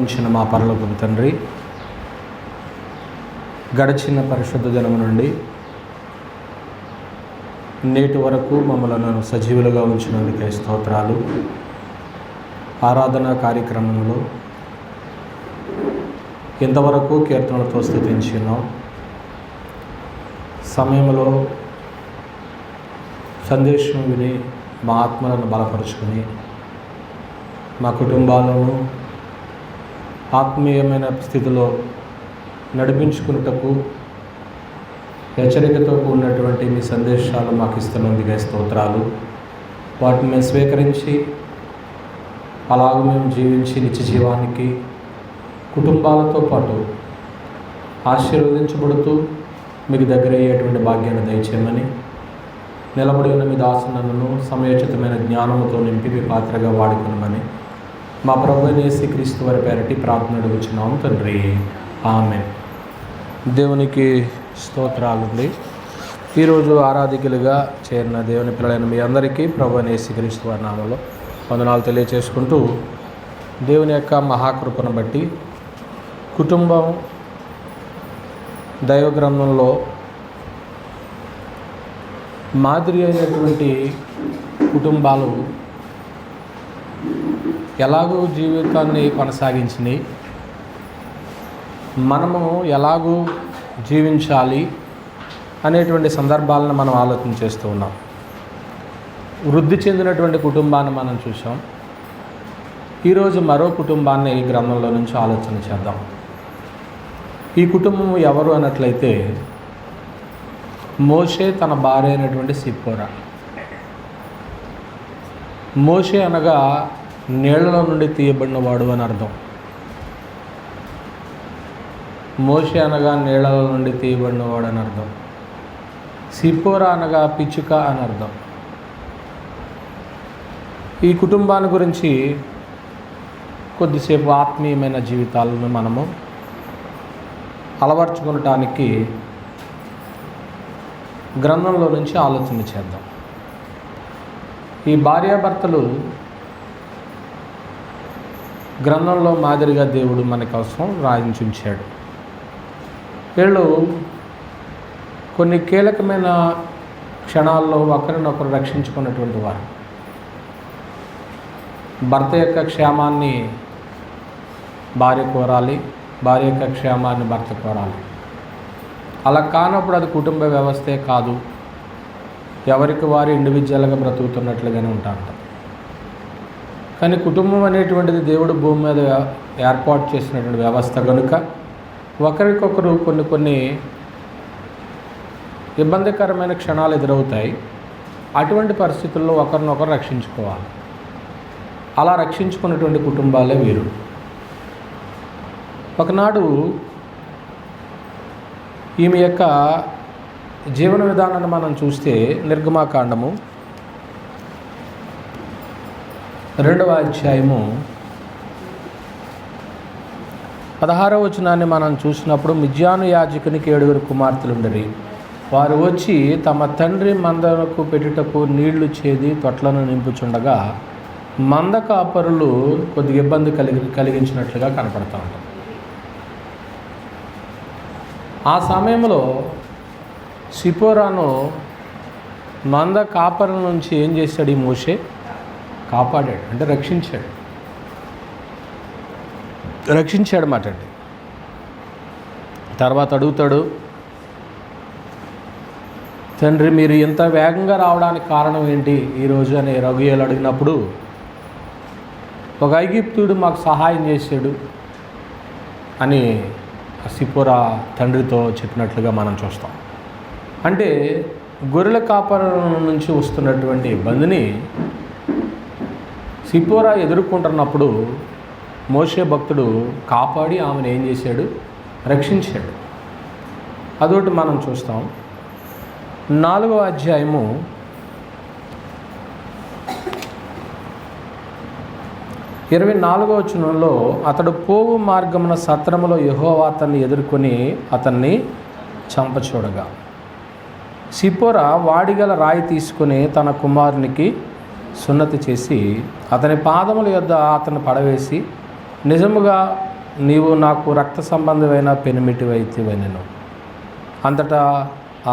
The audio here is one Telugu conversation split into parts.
ప్రేమించిన మా పరలోకపు తండ్రి, గడిచిన పరిశుద్ధ దినము నుండి నేటి వరకు మమ్మలను సజీవులుగా ఉంచినందుకే స్తోత్రాలు. ఆరాధన కార్యక్రమంలో ఇంతవరకు కీర్తనలతో స్తుతించినాం. సమయంలో సందేశం విని మా ఆత్మలను బలపరుచుకుని మా కుటుంబాలను ఆత్మీయమైన స్థితిలో నడిపించుకున్నటకు హెచ్చరికతో కూడినటువంటి మీ సందేశాలు మాకు ఇస్తున్నందుకే స్తోత్రాలు. వాటిని మేము స్వీకరించి అలాగ మేము జీవించి నిత్య జీవానికి కుటుంబాలతో పాటు ఆశీర్వదించబడుతూ మీకు దగ్గర అయ్యేటువంటి భాగ్యాన్ని దయచేయమని, నిలబడి ఉన్న మీ దాసునను సమయోచితమైన జ్ఞానముతో నింపి మీ పాత్రగా వాడుకున్నామని మా ప్రభువైన యేసుక్రీస్తు వారి పేరటి ప్రార్థన అడుగుచున్నాం తండ్రి, ఆమేన్. దేవునికి స్తోత్రాలుండి. ఈరోజు ఆరాధికులుగా చేరిన దేవుని పిల్లలైన మీ అందరికీ ప్రభువైన యేసుక్రీస్తు వారి నామములో వందనాలు తెలియచేసుకుంటూ, దేవుని యొక్క మహాకృపను బట్టి కుటుంబం దైవ గ్రంథంలో మాదిరి అయినటువంటి కుటుంబాలు ఎలాగూ జీవితాన్ని కొనసాగించినాయి, మనము ఎలాగూ జీవించాలి అనేటువంటి సందర్భాలను మనం ఆలోచన చేస్తూ ఉన్నాం. వృద్ధి చెందినటువంటి కుటుంబాన్ని మనం చూసాం. ఈరోజు మరో కుటుంబాన్ని ఈ గ్రంథంలో నుంచి ఆలోచన చేద్దాం. ఈ కుటుంబం ఎవరు అన్నట్లయితే మోషే తన భార్య అయినటువంటి సిప్పోరా. మోషే అనగా నీళ్లలో నుండి తీయబడినవాడు అని అర్థం. మోషే అనగా నీళ్లలో నుండి తీయబడినవాడు అని అర్థం. సిప్పోరా అనగా పిచ్చుక అని అర్థం. ఈ కుటుంబాన్ని గురించి కొద్దిసేపు ఆత్మీయమైన జీవితాలను మనము అలవర్చుకోవటానికి గ్రంథంలో నుంచి ఆలోచన చేద్దాం. ఈ భార్యాభర్తలు గ్రంథంలో మాదిరిగా దేవుడు మన కోసం రాయించుంచాడు. వీళ్ళు కొన్ని కీలకమైన క్షణాల్లో ఒకరినొకరు రక్షించుకున్నటువంటి వారు. భర్త యొక్క క్షేమాన్ని భార్య కోరాలి, భార్య యొక్క క్షేమాన్ని భర్త కోరాలి. అలా కానప్పుడు అది కుటుంబ వ్యవస్థే కాదు, ఎవరికి వారు ఇండివిజువల్గా బ్రతుకుతున్నట్లుగానే ఉంటారంట. కానీ కుటుంబం అనేటువంటిది దేవుడు భూమి మీద ఏర్పాటు చేసినటువంటి వ్యవస్థ కనుక ఒకరికొకరు కొన్ని ఇబ్బందికరమైన క్షణాలు ఎదురవుతాయి. అటువంటి పరిస్థితుల్లో ఒకరినొకరు రక్షించుకోవాలి. అలా రక్షించుకున్నటువంటి కుటుంబాలే వీరు. ఒకనాడు ఈమె యొక్క జీవన విధానాన్ని మనం చూస్తే నిర్గమాకాండము 2వ అధ్యాయము 16వ వచనాన్ని మనం చూసినప్పుడు, మిద్యాను యాజకునికి 7 కుమార్తెలుండరి. వారు వచ్చి తమ తండ్రి మందకు పెట్టుటకు నీళ్లు చేది తొట్లను నింపుచుండగా మంద కాపరులు కొద్దిగా ఇబ్బంది కలిగించినట్లుగా కనపడతా ఉంటాం. ఆ సమయంలో సిప్పోరాను మంద కాపరుల నుంచి ఏం చేశాడు? ఈ మోషే కాపాడాడు, అంటే రక్షించాడు మాట అండి. తర్వాత అడుగుతాడు, తండ్రి మీరు ఇంత వేగంగా రావడానికి కారణం ఏంటి ఈరోజు అని రగుయేలు అడిగినప్పుడు, ఒక ఐగుప్తుడు మాకు సహాయం చేశాడు అని సిప్పోరా తండ్రితో చెప్పినట్లుగా మనం చూస్తాం. అంటే గొర్రెల కాపరుల నుంచి వస్తున్నటువంటి ఇబ్బందిని సిప్పోరా ఎదుర్కొంటున్నప్పుడు మోషే భక్తుడు కాపాడి ఆమెను ఏం చేశాడు? రక్షించాడు. అదొకటి మనం చూస్తాం. 4వ అధ్యాయము 24వ వచనంలో, అతడు పోవు మార్గమున సత్రములో యెహోవా అతన్ని ఎదుర్కొని అతన్ని చంపచూడగా సిప్పోరా వాడిగల రాయి తీసుకుని తన కుమారునికి సున్నతి చేసి అతని పాదముల యొద్ద అతను పడవేసి, నిజముగా నీవు నాకు రక్త సంబంధమైన పెనిమిటివైతివనెను. అంతటా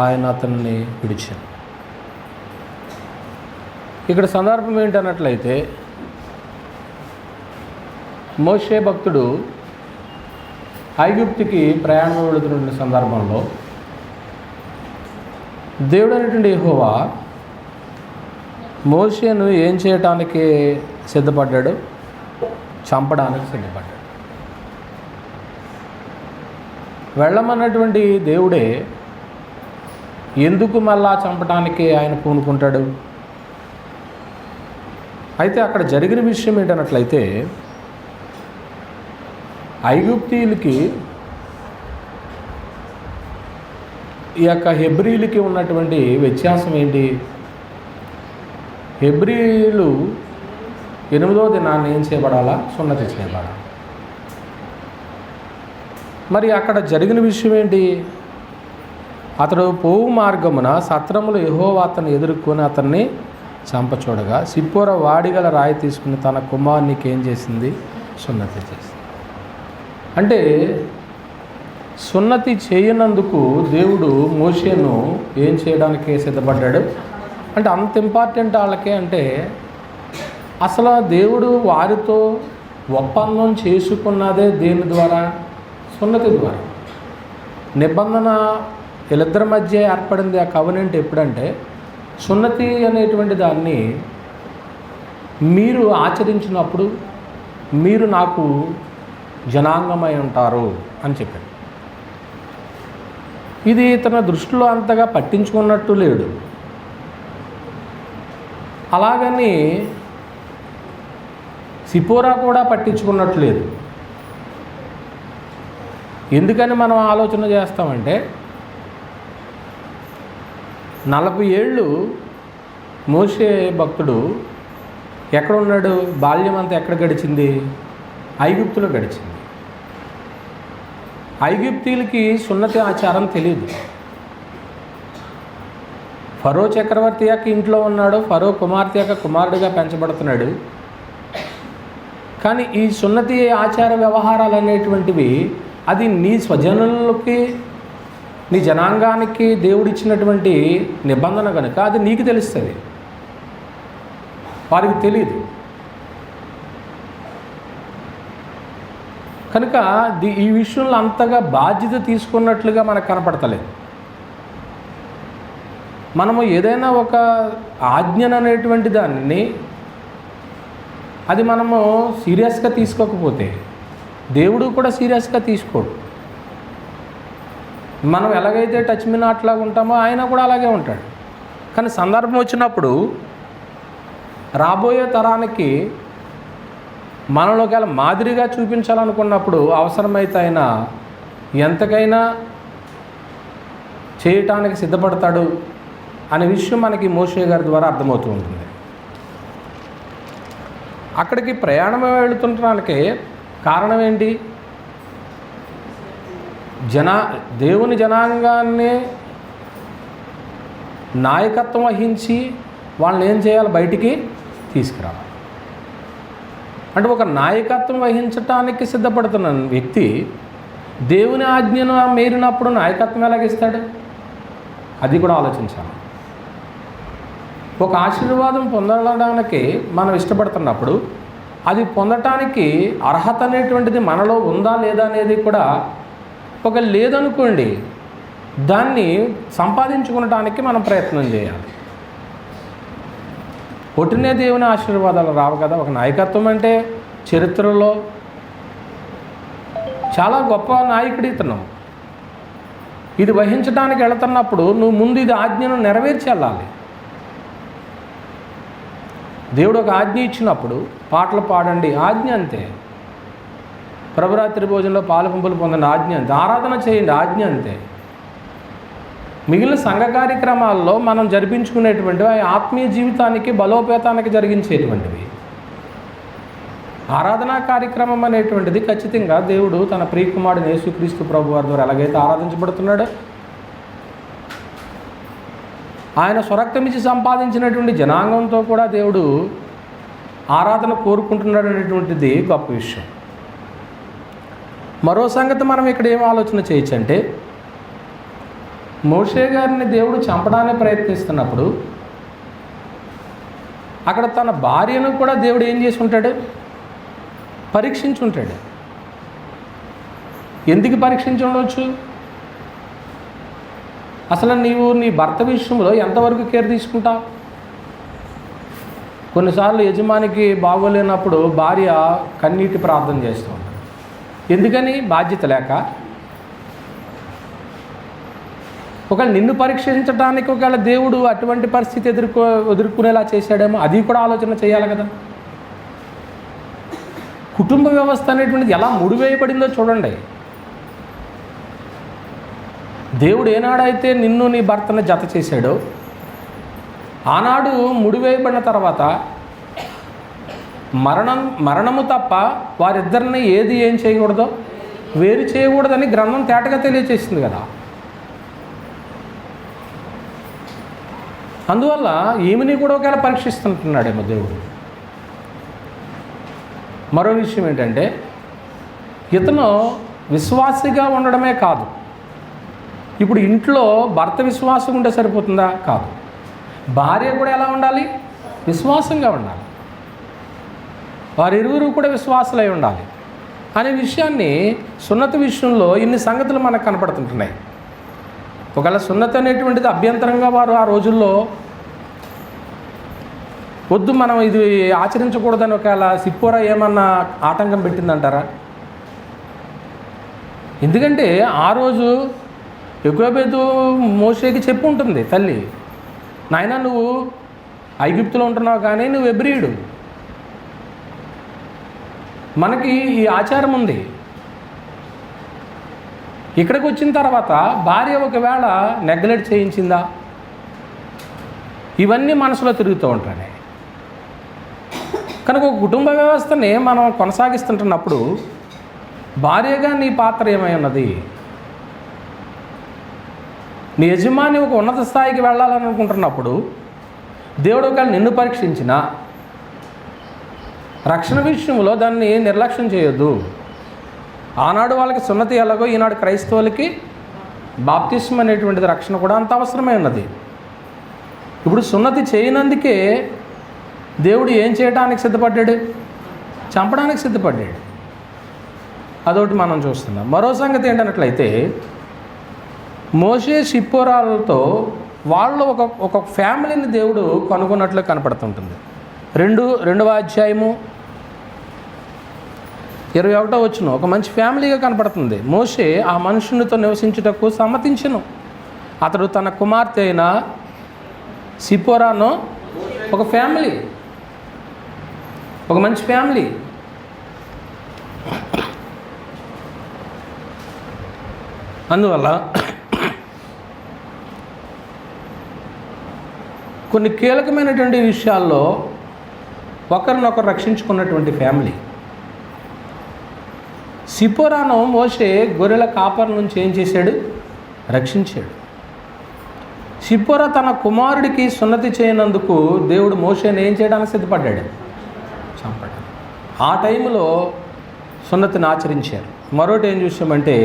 ఆయన అతన్ని విడిచాను. ఇక్కడ సందర్భం ఏంటన్నట్లయితే, మోషే భక్తుడు ఐగుప్తుకి ప్రయాణం వెళుతున్న సందర్భంలో దేవుడు అనేటువంటి యెహోవా మోషేను ఏం చేయటానికి సిద్ధపడ్డాడు? చంపడానికి సిద్ధపడ్డాడు. వెళ్ళమన్నటువంటి దేవుడే ఎందుకు మళ్ళా చంపడానికి ఆయన పూనుకుంటాడు? అయితే అక్కడ జరిగిన విషయం ఏంటన్నట్లయితే, ఐగుప్తీయులకి ఈ యొక్క హెబ్రీలకి ఉన్నటువంటి వ్యత్యాసం ఏంటి? హెబ్రీలు 8వ దినాన్ని ఏం చేయబడాలా? సున్నతి చేయబడాలి. మరి అక్కడ జరిగిన విషయం ఏంటి? అతడు పోవు మార్గమున సత్రములు యెహోవా అతన్ని ఎదుర్కొని అతన్ని చంపచూడగా సిప్పోర వాడిగల రాయి తీసుకుని తన కుమారునికి ఏం చేసింది? సున్నతి చేసింది. అంటే సున్నతి చేయనందుకు దేవుడు మోషేను ఏం చేయడానికి సిద్ధపడ్డాడు? అంటే అంత ఇంపార్టెంట్ వాళ్ళకే. అంటే అసలు దేవుడు వారితో ఒప్పందం చేసుకున్నదే దేని ద్వారా? సున్నతి ద్వారా. నిబంధన వీళ్ళిద్దరి మధ్య ఏర్పడింది. ఆ కవెనెంట్ ఎప్పుడంటే, సున్నతి అనేటువంటి దాన్ని మీరు ఆచరించినప్పుడు మీరు నాకు జనాంగమై ఉంటారు అని చెప్పాడు. ఇది తన దృష్టిలో అంతగా పట్టించుకున్నట్టు లేడు. అలాగని సిపోరా కూడా పట్టించుకున్నట్టు లేదు. ఎందుకని మనం ఆలోచన చేస్తామంటే, 40 ఏళ్ళు మోషే భక్తుడు ఎక్కడున్నాడు? బాల్యం అంతా ఎక్కడ గడిచింది? ఐగుప్తులో గడిచింది. ఐగుప్తీయులకి సున్నతి ఆచారం తెలియదు. ఫరో చక్రవర్తి యొక్క ఇంట్లో ఉన్నాడు, ఫరో కుమార్తె యొక్క కుమారుడిగా పెంచబడుతున్నాడు. కానీ ఈ సున్నతి ఆచార వ్యవహారాలు అనేటువంటివి అది నీ స్వజనులకి, నీ జనాంగానికి దేవుడిచ్చినటువంటి నిబంధన కనుక అది నీకు తెలుస్తుంది, వారికి తెలియదు. కనుక ఈ విషయంలో అంతగా బాధ్యత తీసుకున్నట్లుగా మనకు కనపడతలేదు. మనము ఏదైనా ఒక ఆజ్ఞను అనేటువంటి దాన్ని అది మనము సీరియస్గా తీసుకోకపోతే దేవుడు కూడా సీరియస్గా తీసుకోడు. మనం ఎలాగైతే టచ్ మీ నాట్ లాగా ఉంటామో ఆయన కూడా అలాగే ఉంటాడు. కానీ సందర్భం వచ్చినప్పుడు రాబోయే తరానికి మనలోకి మాదిరిగా చూపించాలనుకున్నప్పుడు అవసరమైతే ఆయన ఎంతకైనా చేయటానికి సిద్ధపడతాడు అనే విషయం మనకి మోషే గారి ద్వారా అర్థమవుతూ ఉంటుంది. అక్కడికి ప్రయాణం వెళుతుండడానికి కారణం ఏంటి? దేవుని జనాంగాన్ని నాయకత్వం వహించి వాళ్ళని ఏం చేయాలి? బయటికి తీసుకురావాలి. అంటే ఒక నాయకత్వం వహించటానికి సిద్ధపడుతున్న వ్యక్తి దేవుని ఆజ్ఞను మీరినప్పుడు నాయకత్వం ఎలాగిస్తాడు? అది కూడా ఆలోచించాలి. ఒక ఆశీర్వాదం పొందడానికి మనం ఇష్టపడుతున్నప్పుడు అది పొందటానికి అర్హత అనేటువంటిది మనలో ఉందా లేదా అనేది కూడా ఒక లేదనుకోండి, దాన్ని సంపాదించుకోవటానికి మనం ప్రయత్నం చేయాలి. ఒట్టినే దేవుని ఆశీర్వాదాలు రావు కదా. ఒక నాయకత్వం అంటే చరిత్రలో చాలా గొప్ప నాయకుడు ఇతను. ఇది వహించడానికి వెళుతున్నప్పుడు నువ్వు ముందు ఇది ఆజ్ఞను నెరవేర్చి వెళ్ళాలి. దేవుడు ఒక ఆజ్ఞ ఇచ్చినప్పుడు పాటలు పాడండి, ఆజ్ఞ అంతే. ప్రభురాత్రి భోజనంలో పాలు పంపులు పొందండి, ఆజ్ఞ అంతే. ఆరాధన చేయండి, ఆజ్ఞ అంతే. మిగిలిన సంఘ కార్యక్రమాల్లో మనం జరిపించుకునేటువంటివి ఆత్మీయ జీవితానికి బలోపేతానికి జరిగించేటువంటివి. ఆరాధనా కార్యక్రమం అనేటువంటిది ఖచ్చితంగా దేవుడు తన ప్రియకుమారుడు యేసుక్రీస్తు ప్రభు వారి ద్వారా ఎలాగైతే ఆరాధించబడుతున్నాడో, ఆయన స్వరక్తమిచ్చి సంపాదించినటువంటి జనాంగంతో కూడా దేవుడు ఆరాధన కోరుకుంటున్నాడు అనేటువంటిది గొప్ప విషయం. మరో సంగతి మనం ఇక్కడ ఏం ఆలోచన చేయొచ్చు అంటే, మోషే గారిని దేవుడు చంపడానికి ప్రయత్నిస్తున్నప్పుడు అక్కడ తన భార్యను కూడా దేవుడు ఏం చేసి ఉంటాడు? పరీక్షించుంటాడు. ఎందుకు పరీక్షించి ఉండవచ్చు? అసలు నీవు నీ భర్త విషయంలో ఎంతవరకు కేర్ తీసుకుంటావు? కొన్నిసార్లు యజమానికి బాగోలేనప్పుడు భార్య కన్నీటి ప్రార్థన చేస్తూ ఉంటుంది. ఎందుకని? బాధ్యత లేక. ఒకవేళ నిన్ను పరీక్షించడానికి ఒకవేళ దేవుడు అటువంటి పరిస్థితి ఎదుర్కొనేలా చేశాడేమో, అది కూడా ఆలోచన చేయాలి కదా. కుటుంబ వ్యవస్థ అనేటువంటిది ఎలా ముడివేయబడిందో చూడండి. దేవుడు ఏనాడైతే నిన్ను నీ భర్తను జత చేశాడో ఆనాడు ముడివేయబడిన తర్వాత మరణము తప్ప వారిద్దరిని ఏం చేయకూడదో వేరు చేయకూడదని గ్రంథం తేటగా తెలియచేసింది కదా. అందువల్ల ఈమెని కూడా ఒకవేళ పరీక్షిస్తుంటున్నాడేమో దేవుడు. మరో విషయం ఏంటంటే, ఇతను విశ్వాసిగా ఉండడమే కాదు, ఇప్పుడు ఇంట్లో భర్త విశ్వాసం ఉంటే సరిపోతుందా? కాదు. భార్య కూడా ఎలా ఉండాలి? విశ్వాసంగా ఉండాలి. వారిరువురు కూడా విశ్వాసులై ఉండాలి అనే విషయాన్ని సున్నతి విషయంలో ఇన్ని సంగతులు మనకు కనపడుతుంటున్నాయి. ఒకవేళ సున్నతి అనేటువంటిది అభ్యంతరంగా వారు ఆ రోజుల్లో వద్దు మనం ఇది ఆచరించకూడదని ఒకవేళ సిప్పోరా ఏమన్నా ఆటంకం పెట్టిందంటారా? ఎందుకంటే ఆ రోజు యోకోబేదు మోషేకి చెప్పు ఉంటుంది తల్లి, నాయన నువ్వు ఐగుప్తులో ఉంటున్నావు కానీ నువ్వు ఎబ్రీయుడు, మనకి ఈ ఆచారం ఉంది. ఇక్కడికి వచ్చిన తర్వాత భార్య ఒకవేళ నెగ్లెక్ట్ చేయించిందా? ఇవన్నీ మనసులో తిరుగుతూ ఉంటాయి. కనుక ఒక కుటుంబ వ్యవస్థని మనం కొనసాగిస్తుంటున్నప్పుడు భార్యగా నీ పాత్ర ఏమై ఉన్నది? నీ యజమాని ఒక ఉన్నత స్థాయికి వెళ్ళాలని అనుకుంటున్నప్పుడు దేవుడు ఒకవేళ నిన్ను పరీక్షించిన రక్షణ విషయంలో దాన్ని నిర్లక్ష్యం చేయొద్దు. ఆనాడు వాళ్ళకి సున్నతి ఎలాగో ఈనాడు క్రైస్తవులకి బాప్తిస్మం అనేటువంటిది రక్షణ కూడా అంత అవసరమై ఉన్నది. ఇప్పుడు సున్నతి చేయనందుకే దేవుడు ఏం చేయడానికి సిద్ధపడ్డాడు? చంపడానికి సిద్ధపడ్డాడు. అదొకటి మనం చూస్తున్నాం. మరో సంగతి ఏంటన్నట్లయితే, మోషే సిప్పోరాలతో వాళ్ళు ఒక ఫ్యామిలీని దేవుడు కనుగొన్నట్లు కనపడుతుంటుంది. రెండవ అధ్యాయము 21వ వచనం ఒక మంచి ఫ్యామిలీగా కనపడుతుంది. మోషే ఆ మనుషునితో నివసించుటకు సమ్మతించెను. అతడు తన కుమార్తె అయిన సిప్పోరాను ఒక ఫ్యామిలీ, ఒక మంచి ఫ్యామిలీ. అందువల్ల కొన్ని కీలకమైనటువంటి విషయాల్లో ఒకరినొకరు రక్షించుకున్నటువంటి ఫ్యామిలీ. సిప్పోరాను మోషే గొర్రెల కాపర్ నుంచి ఏం చేశాడు? రక్షించాడు. సిప్పోరా తన కుమారుడికి సున్నతి చేయనందుకు దేవుడు మోషేని ఏం చేయడానికి సిద్ధపడ్డాడు? చంపడం. ఆ టైంలో సున్నతిని ఆచరించారు. మరోటి ఏం చూసామంటే,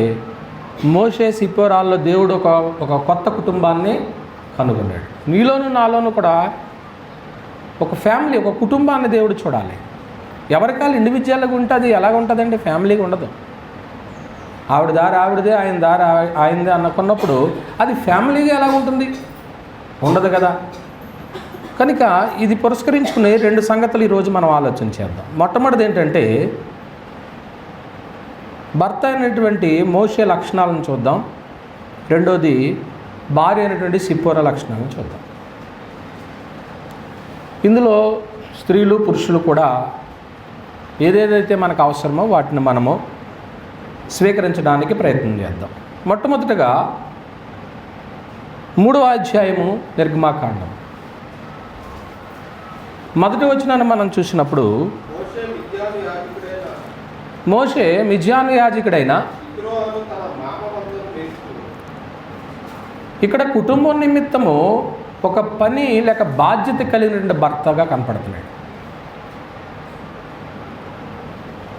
మోషే సిప్పోరాల్లో దేవుడు ఒక కొత్త కుటుంబాన్ని కనుగొన్నాడు. నీలోను నాలోను కూడా ఒక ఫ్యామిలీ, ఒక కుటుంబాన్ని దేవుడు చూడాలి. ఎవరికాలు ఇండివిజువల్గా ఉంటుంది. ఎలాగ ఉంటుందండి? ఫ్యామిలీగా ఉండదు. ఆవిడ దారి ఆవిడదే, ఆయన దారి ఆయనదే అనుకున్నప్పుడు అది ఫ్యామిలీగా ఎలా ఉంటుంది? ఉండదు కదా. కనుక ఇది పురస్కరించుకునే 2 సంగతులు ఈరోజు మనం ఆలోచన చేద్దాం. మొట్టమొదటిది ఏంటంటే, భర్త అయినటువంటి మోషే లక్షణాలను చూద్దాం. రెండోది భార్య అయినటువంటి సిప్పోరా లక్షణాలను చూద్దాం. ఇందులో స్త్రీలు పురుషులు కూడా ఏదేదైతే మనకు అవసరమో వాటిని మనము స్వీకరించడానికి ప్రయత్నం చేద్దాం. మొట్టమొదటిగా 3వ అధ్యాయము నిర్గమాకాండం 1వ వచనాన్ని మనం చూసినప్పుడు, మోషే మిద్యాను యాజకుడైన, ఇక్కడ కుటుంబం నిమిత్తము ఒక పని లేక బాధ్యత కలిగిన భర్తగా కనపడుతున్నాడు.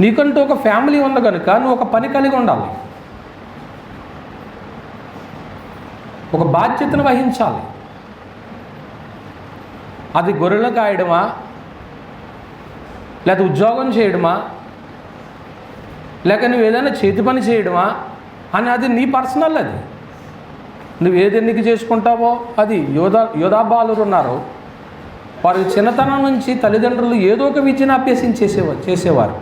నీకంటూ ఒక ఫ్యామిలీ ఉంది కనుక నువ్వు ఒక పని కలిగి ఉండాలి, ఒక బాధ్యతను వహించాలి. అది గొర్రెలు కాయడమా, లేక ఉద్యోగం చేయడమా, లేక నువ్వు ఏదైనా చేతి పని చేయడమా అని అది నీ పర్సనల్. అది నువ్వు ఏది ఎన్నిక చేసుకుంటావో అది. యోధాబాలురు ఉన్నారు, వారి చిన్నతనం నుంచి తల్లిదండ్రులు ఏదో ఒక విద్యను చేసేవారు.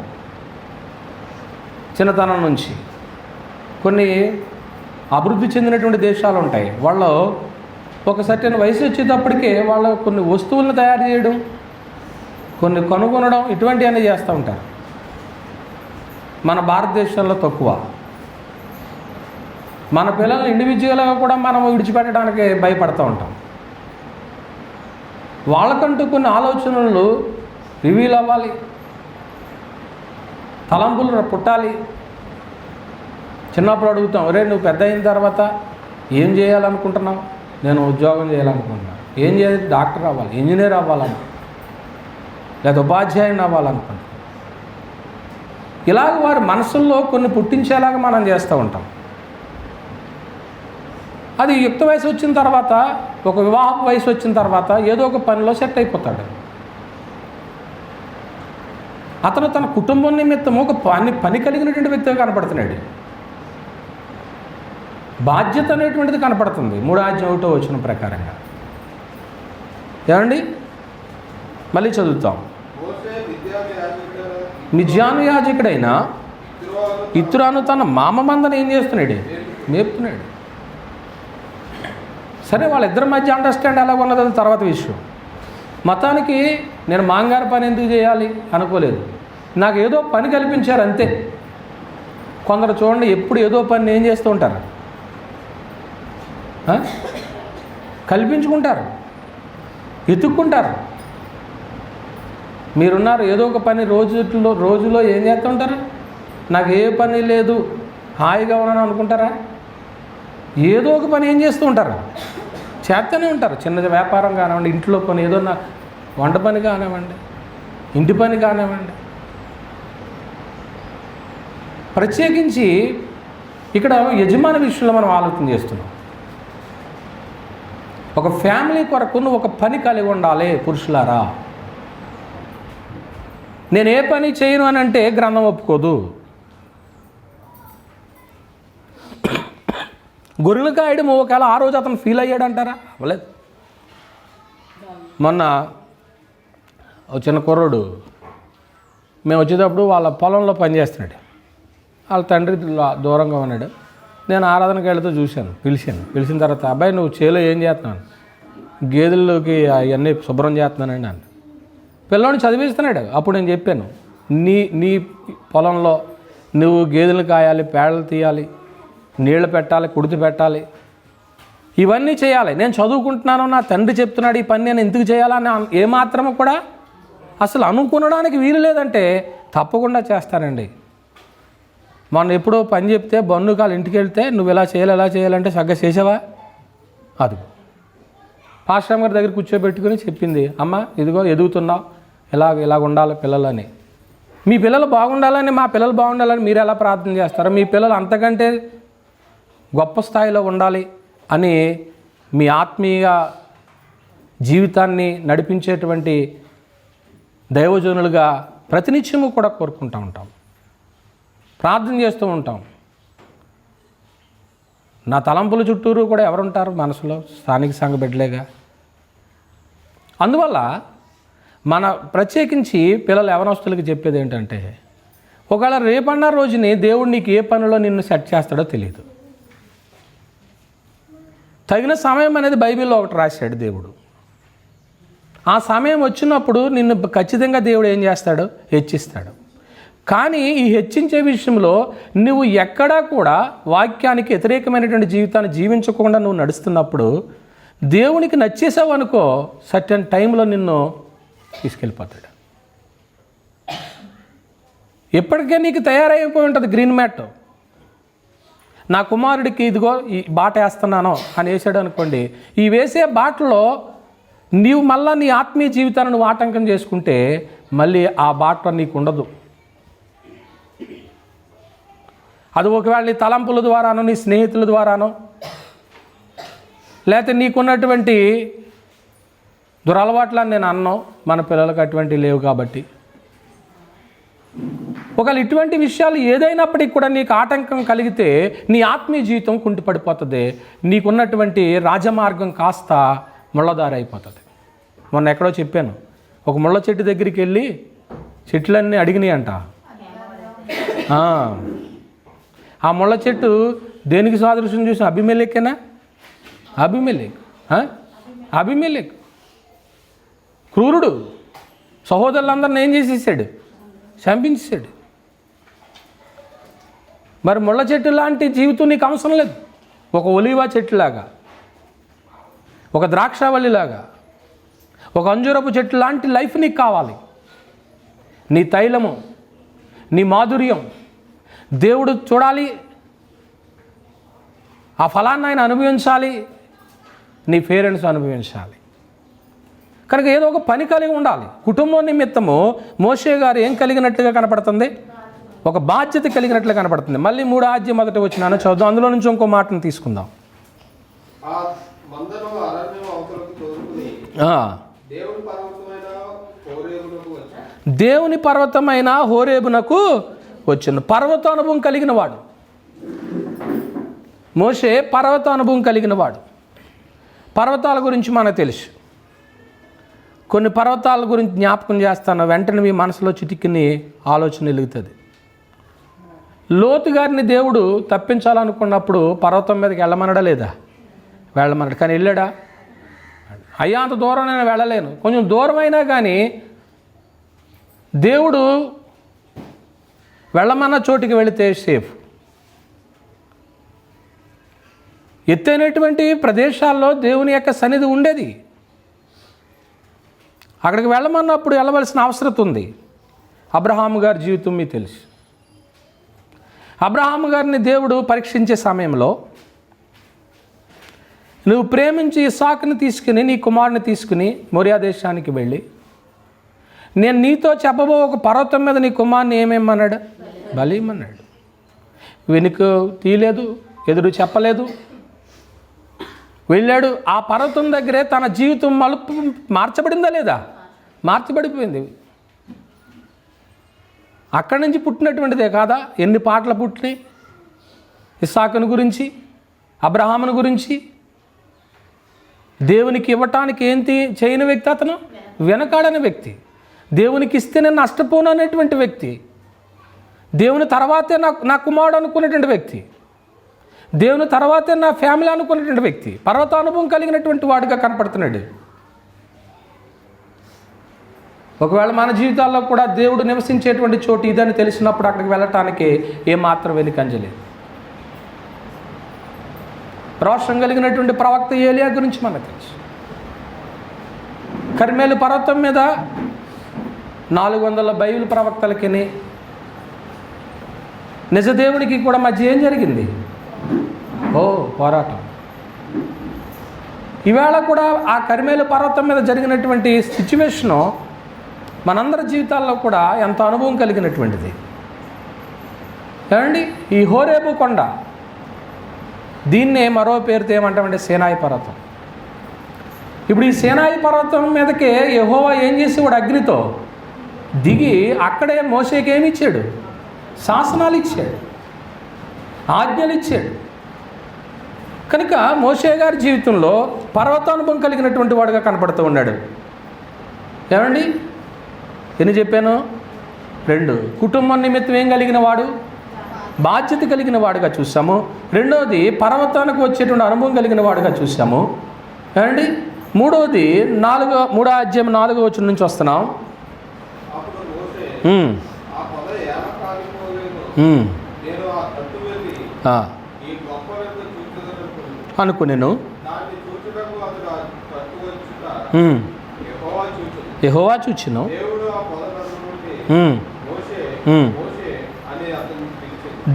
చిన్నతనం నుంచి కొన్ని అభివృద్ధి చెందినటువంటి దేశాలు ఉంటాయి, వాళ్ళు ఒక సర్టెన్ వయసు వచ్చేటప్పటికే వాళ్ళు కొన్ని వస్తువులను తయారు చేయడం, కొన్ని కనుగొనడం, ఇటువంటివన్నీ చేస్తూ ఉంటారు. మన భారతదేశంలో తక్కువ. మన పిల్లల్ని ఇండివిజువల్గా కూడా మనం విడిచిపెట్టడానికి భయపడుతూ ఉంటాం. వాళ్ళకంటూ కొన్ని ఆలోచనలు రివీల్ అవ్వాలి, తలంపులు పుట్టాలి. చిన్నప్పుడు అడుగుతాం, ఒరే నువ్వు పెద్ద అయిన తర్వాత ఏం చేయాలనుకుంటున్నావు? నేను ఉద్యోగం చేయాలనుకుంటున్నాను. ఏం చేయాలి? డాక్టర్ అవ్వాలి, ఇంజనీర్ అవ్వాలను, లేదా ఉపాధ్యాయుని అవ్వాలనుకుంటున్నాను. ఇలాగ వారి మనసుల్లో కొన్ని పుట్టించేలాగా మనం చేస్తూ ఉంటాం. అది యుక్త వయసు వచ్చిన తర్వాత, ఒక వివాహ వయసు వచ్చిన తర్వాత ఏదో ఒక పనిలో సెట్ అయిపోతాడు. అతను తన కుటుంబం నిమిత్తము ఒక పని కలిగినటువంటి వ్యక్తిగా కనపడుతున్నాడు. బాధ్యత అనేటువంటిది కనపడుతుంది 3:1 వచనం ప్రకారంగా. ఏమండి, మళ్ళీ చదువుతాం. మిద్యాను యాజకుడైన ఇత్రాను తన మామ మందని ఏం చేస్తున్నాడు? మేపుతున్నాడు. సరే, వాళ్ళిద్దరి మధ్య అండర్స్టాండ్ ఎలా ఉన్నది అది తర్వాత విషయం. మతానికి నేను మాంగారు పని ఎందుకు చేయాలి అనుకోలేదు, నాకు ఏదో పని కల్పించారు అంతే. కొందరు చూడండి, ఎప్పుడు ఏదో పని ఏం చేస్తూ ఉంటారు, కల్పించుకుంటారు, ఎత్తుక్కుంటారు. మీరున్నారు, ఏదో ఒక పని రోజులో ఏం చేస్తూ ఉంటారు? నాకు ఏ పని లేదు, హాయిగా ఉన్నాను అనుకుంటారా? ఏదో ఒక పని ఏం చేస్తూ ఉంటారు, చేస్తూనే ఉంటారు. చిన్న వ్యాపారం కానివ్వండి, ఇంట్లో పని, ఏదో నా వంట పని కానివ్వండి, ఇంటి పని కానివ్వండి. ప్రత్యేకించి ఇక్కడ యజమాని విషయంలో మనం ఆలోచన చేస్తున్నాం. ఒక ఫ్యామిలీ కొరకు నువ్వు ఒక పని కలిగి ఉండాలి. పురుషులారా, నేను ఏ పని చేయను అని అంటే గ్రంథం ఒప్పుకోదు. గొర్రెలు కాయడం ఒకవేళ ఆ రోజు అతను ఫీల్ అయ్యాడంటారా? అవ్వలేదు. మొన్న చిన్న కుర్రోడు మేము వచ్చేటప్పుడు వాళ్ళ పొలంలో పనిచేస్తున్నాడు. వాళ్ళ తండ్రి దూరంగా ఉన్నాడు. నేను ఆరాధనకి వెళ్తూ చూశాను, పిలిచిన తర్వాత, అబ్బాయి నువ్వు చేలో ఏం చేస్తున్నాను? గేదెల్లోకి అవన్నీ శుభ్రం చేస్తున్నానండి నన్ను. పిల్లోని చదివిస్తున్నాడు. అప్పుడు నేను చెప్పాను, నీ పొలంలో నువ్వు గేదెలు కాయాలి, పేడలు తీయాలి, నీళ్లు పెట్టాలి, కుడితి పెట్టాలి, ఇవన్నీ చేయాలి. నేను చదువుకుంటున్నాను, నా తండ్రి చెప్తున్నాడు ఈ పని నేను ఎందుకు చేయాలని ఏమాత్రము కూడా అసలు అనుకునడానికి వీలు లేదంటే తప్పకుండా చేస్తానండి. మొన్న ఎప్పుడో పని చెప్తే బన్నుకాలు ఇంటికి వెళ్తే నువ్వు ఎలా చేయాలంటే సగ్గా చేసావా? అది పాస్టర్ గారి దగ్గర కూర్చోబెట్టుకుని చెప్పింది, అమ్మ ఇదిగో ఎదుగుతున్నావు, ఇలాగ ఉండాలి పిల్లలని. మీ పిల్లలు బాగుండాలని, మా పిల్లలు బాగుండాలని మీరు ఎలా ప్రార్థన చేస్తారో, మీ పిల్లలు అంతకంటే గొప్ప స్థాయిలో ఉండాలి అని మీ ఆత్మీయ జీవితాన్ని నడిపించేటువంటి దైవజనులుగా ప్రతినిత్యము కూడా కోరుకుంటూ ఉంటాం, ప్రార్థన చేస్తూ ఉంటాం. నా తలంపుల చుట్టూరు కూడా ఎవరుంటారు మనసులో? స్థానిక సంఘ బిడ్డలేగా. అందువల్ల మన ప్రత్యేకించి పిల్లల యవనస్తులకి చెప్పేది ఏంటంటే, ఒకవేళ రేపన్న రోజుని దేవుడు నీకు ఏ పనిలో నిన్ను సెట్ చేస్తాడో తెలియదు. తగిన సమయం అనేది బైబిల్లో ఒకటి రాశాడు దేవుడు. ఆ సమయం వచ్చినప్పుడు నిన్ను ఖచ్చితంగా దేవుడు ఏం చేస్తాడు? హెచ్చిస్తాడు. కానీ ఈ హెచ్చించే విషయంలో నువ్వు ఎక్కడా కూడా వాక్యానికి వ్యతిరేకమైనటువంటి జీవితాన్ని జీవించకుండా నువ్వు నడుస్తున్నప్పుడు దేవునికి నచ్చేసావు అనుకో, సర్టెన్ టైంలో నిన్ను తీసుకెళ్ళిపోతాడు. ఎప్పటికే నీకు తయారైపోయి ఉంటుంది గ్రీన్ మ్యాట్. నా కుమారుడికి ఇదిగో ఈ బాట వేస్తున్నాను అని వేసాడు అనుకోండి, ఈ వేసే బాటలో నీవు మళ్ళీ నీ ఆత్మీయ జీవితాన్ని నువ్వు ఆటంకం చేసుకుంటే మళ్ళీ ఆ బాట నీకు ఉండదు. అది ఒకవేళ నీ తలంపుల ద్వారానో, నీ స్నేహితుల ద్వారానో, లేకపోతే నీకున్నటువంటి దురలవాట్లని నేను అన్నాను. మన పిల్లలకు అటువంటివి లేవు కాబట్టి. ఒకవేళ ఇటువంటి విషయాలు ఏదైనప్పటికీ కూడా నీకు ఆటంకం కలిగితే నీ ఆత్మీయ జీవితం కుంటిపడిపోతుంది. నీకున్నటువంటి రాజమార్గం కాస్త ముళ్ళదారి అయిపోతుంది. మొన్న ఎక్కడో చెప్పాను, ఒక ముళ్ళ చెట్టు దగ్గరికి వెళ్ళి చెట్లన్నీ అడిగినాయి అంట. ఆ ముళ్ళ చెట్టు దేనికి సాదృశ్యం చూసిన? అభిమెలెక్కేనా? అభిమెలెక్ క్రూరుడు సహోదరులందరిని ఏం చేసేసాడు? చంపించేశాడు. మరి ముళ్ళ చెట్టు లాంటి జీవితం నీకు అవసరం లేదు. ఒక ఒలీవా చెట్టులాగా, ఒక ద్రాక్షావల్లిలాగా, ఒక అంజూరపు చెట్టు లాంటి లైఫ్ నీకు కావాలి. నీ తైలము, నీ మాధుర్యం దేవుడు చూడాలి. ఆ ఫలాన్ని ఆయన అనుభవించాలి. నీ పేరెంట్స్ అనుభవించాలి. కనుక ఏదో ఒక పని కలిగి ఉండాలి. కుటుంబం నిమిత్తము మోషే గారు ఏం కలిగినట్లుగా కనపడుతుంది? ఒక బాధ్యత కలిగినట్లుగా కనపడుతుంది. మళ్ళీ 3వ అధ్యాయం మొదటి వచనాన్ని చదువుదాం. అందులో నుంచి ఇంకో మాటను తీసుకుందాం. దేవుని పర్వతమైన హోరేబునకు వచ్చిన పర్వత అనుభవం కలిగిన వాడు మోషే. పర్వత అనుభవం కలిగిన వాడు. పర్వతాల గురించి మనకు తెలుసు. కొన్ని పర్వతాల గురించి జ్ఞాపకం చేస్తాను, వెంటనే మీ మనసులో చిటికిని ఆలోచన వెలుగుతుంది. లోతు గారిని దేవుడు తప్పించాలనుకున్నప్పుడు పర్వతం మీదకి వెళ్ళమనడా లేదా? వెళ్ళమన్నాడు. కానీ వెళ్ళాడా? అయ్యా అంత దూరం నేను వెళ్ళలేను. కొంచెం దూరం అయినా కానీ దేవుడు వెళ్ళమన్న చోటికి వెళితే సేఫ్. ఎత్తైనటువంటి ప్రదేశాల్లో దేవుని యొక్క సన్నిధి ఉండేది. అక్కడికి వెళ్ళమన్నప్పుడు వెళ్ళవలసిన అవసరం ఉంది. అబ్రహాము గారి జీవితం మీకు తెలుసు. అబ్రహాము గారిని దేవుడు పరీక్షించే సమయంలో, నువ్వు ప్రేమించి ఇస్సాకుని తీసుకుని, నీ కుమారుని తీసుకుని మోరియా దేశానికి వెళ్ళి, నేను నీతో చెప్పబో ఒక పర్వతం మీద నీ కుమారుని ఏమేమన్నాడు? బలీమన్నాడు. వెనుక తీయలేదు, ఎదురు చెప్పలేదు, వెళ్ళాడు. ఆ పర్వతం దగ్గరే తన జీవితం మలుపు మార్చబడిందా లేదా? మార్చబడిపోయింది. అక్కడి నుంచి పుట్టినటువంటిదే కాదా ఎన్ని పాటలు పుట్టినాయి? ఇస్సాకుని గురించి, అబ్రహాముని గురించి. దేవునికి ఇవ్వటానికి ఏంటి చేయని వ్యక్తి అతను, వెనకాడని వ్యక్తి. దేవునికి ఇస్తే నేను నష్టపోను అనేటువంటి వ్యక్తి. దేవుని తర్వాతే నా కుమారుడు అనుకునేటువంటి వ్యక్తి. దేవుని తర్వాతే నా ఫ్యామిలీ అనుకునేటువంటి వ్యక్తి. పర్వతానుభవం కలిగినటువంటి వాడిగా కనపడుతున్నాడు. ఒకవేళ మన జీవితాల్లో కూడా దేవుడు నివసించేటువంటి చోటు ఇదని తెలిసినప్పుడు అక్కడికి వెళ్ళటానికి ఏమాత్రం వెనుకంజలేదు. రోషం కలిగినటువంటి ప్రవక్త ఏలియా గురించి మనకు తెలుసు. కర్మేలు పర్వతం మీద 400 బైబిల్ ప్రవక్తలకి నిజదేవునికి కూడా మధ్య ఏం జరిగింది? పోరాటం. ఈవేళ కూడా ఆ కర్మేలు పర్వతం మీద జరిగినటువంటి సిచ్యువేషను మనందరి జీవితాల్లో కూడా ఎంత అనుభవం కలిగినటువంటిది. ఏమండి, ఈ హోరేబు కొండ, దీన్నే మరో పేరుతో ఏమంటామంటే సీనాయి పర్వతం. ఇప్పుడు ఈ సీనాయి పర్వతం మీదకే యెహోవా ఏం చేసేవాడు? అగ్నితో దిగి అక్కడే మోషేకి ఏమి ఇచ్చాడు? శాసనాలు ఇచ్చాడు, ఆజ్ఞలు ఇచ్చాడు. కనుక మోషే గారి జీవితంలో పర్వతానుభవం కలిగినటువంటి వాడుగా కనపడుతూ ఉన్నాడు. ఏమండి, ఎన్ని చెప్పాను? 2. కుటుంబం నిమిత్తం ఏం కలిగిన వాడు? బాధ్యత కలిగిన వాడుగా చూసాము. 2వది పర్వతానికి వచ్చేటువంటి అనుభవం కలిగిన వాడుగా చూసాము. ఏమండి, 3వది 3వ అధ్యాయం 4వ వచనం నుంచి వస్తున్నాం. అనుకునేను యెహోవా చూచిను.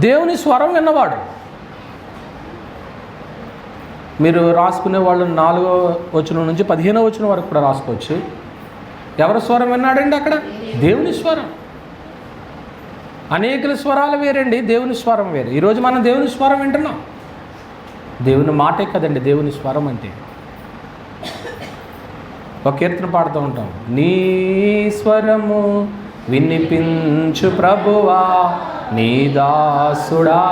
దేవుని స్వరం విన్నవాడు. మీరు రాసుకునే వాళ్ళు 4వ వచనం నుంచి 15వ వచనం వరకు కూడా రాసుకోవచ్చు. ఎవరి స్వరం విన్నాడండి అక్కడ? దేవుని స్వరం. అనేకుల స్వరాలు వేరండి, దేవుని స్వరం వేరు. ఈరోజు మనం దేవుని స్వరం వింటున్నాం. దేవుని మాటే కదండి దేవుని స్వరం అంటే. ఒక కీర్తన పాడుతూ ఉంటాం, నీ స్వరము వినిపించు ప్రభువా, నీ దాసుడాలాకించు.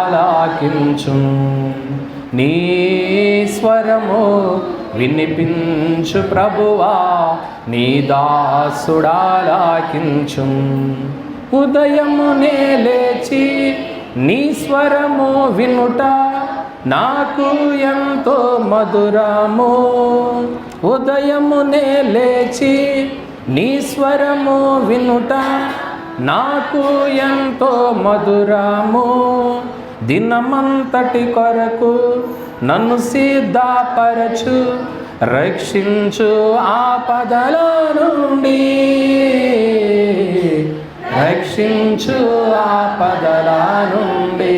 నీ స్వరము వినిపించు ప్రభువా, నీ దాసుడాలాకించు. ఉదయమునే లేచి నీ స్వరము వినుట నాకు ఎంతో మధురము. ఉదయమునే లేచి నీ స్వరము వినుట నాకు ఎంతో మధురము. దినమంతటి కొరకు నన్ను సిద్ధపరచు, రక్షించు ఆపదల నుండి, రక్షించు ఆపదల నుండి.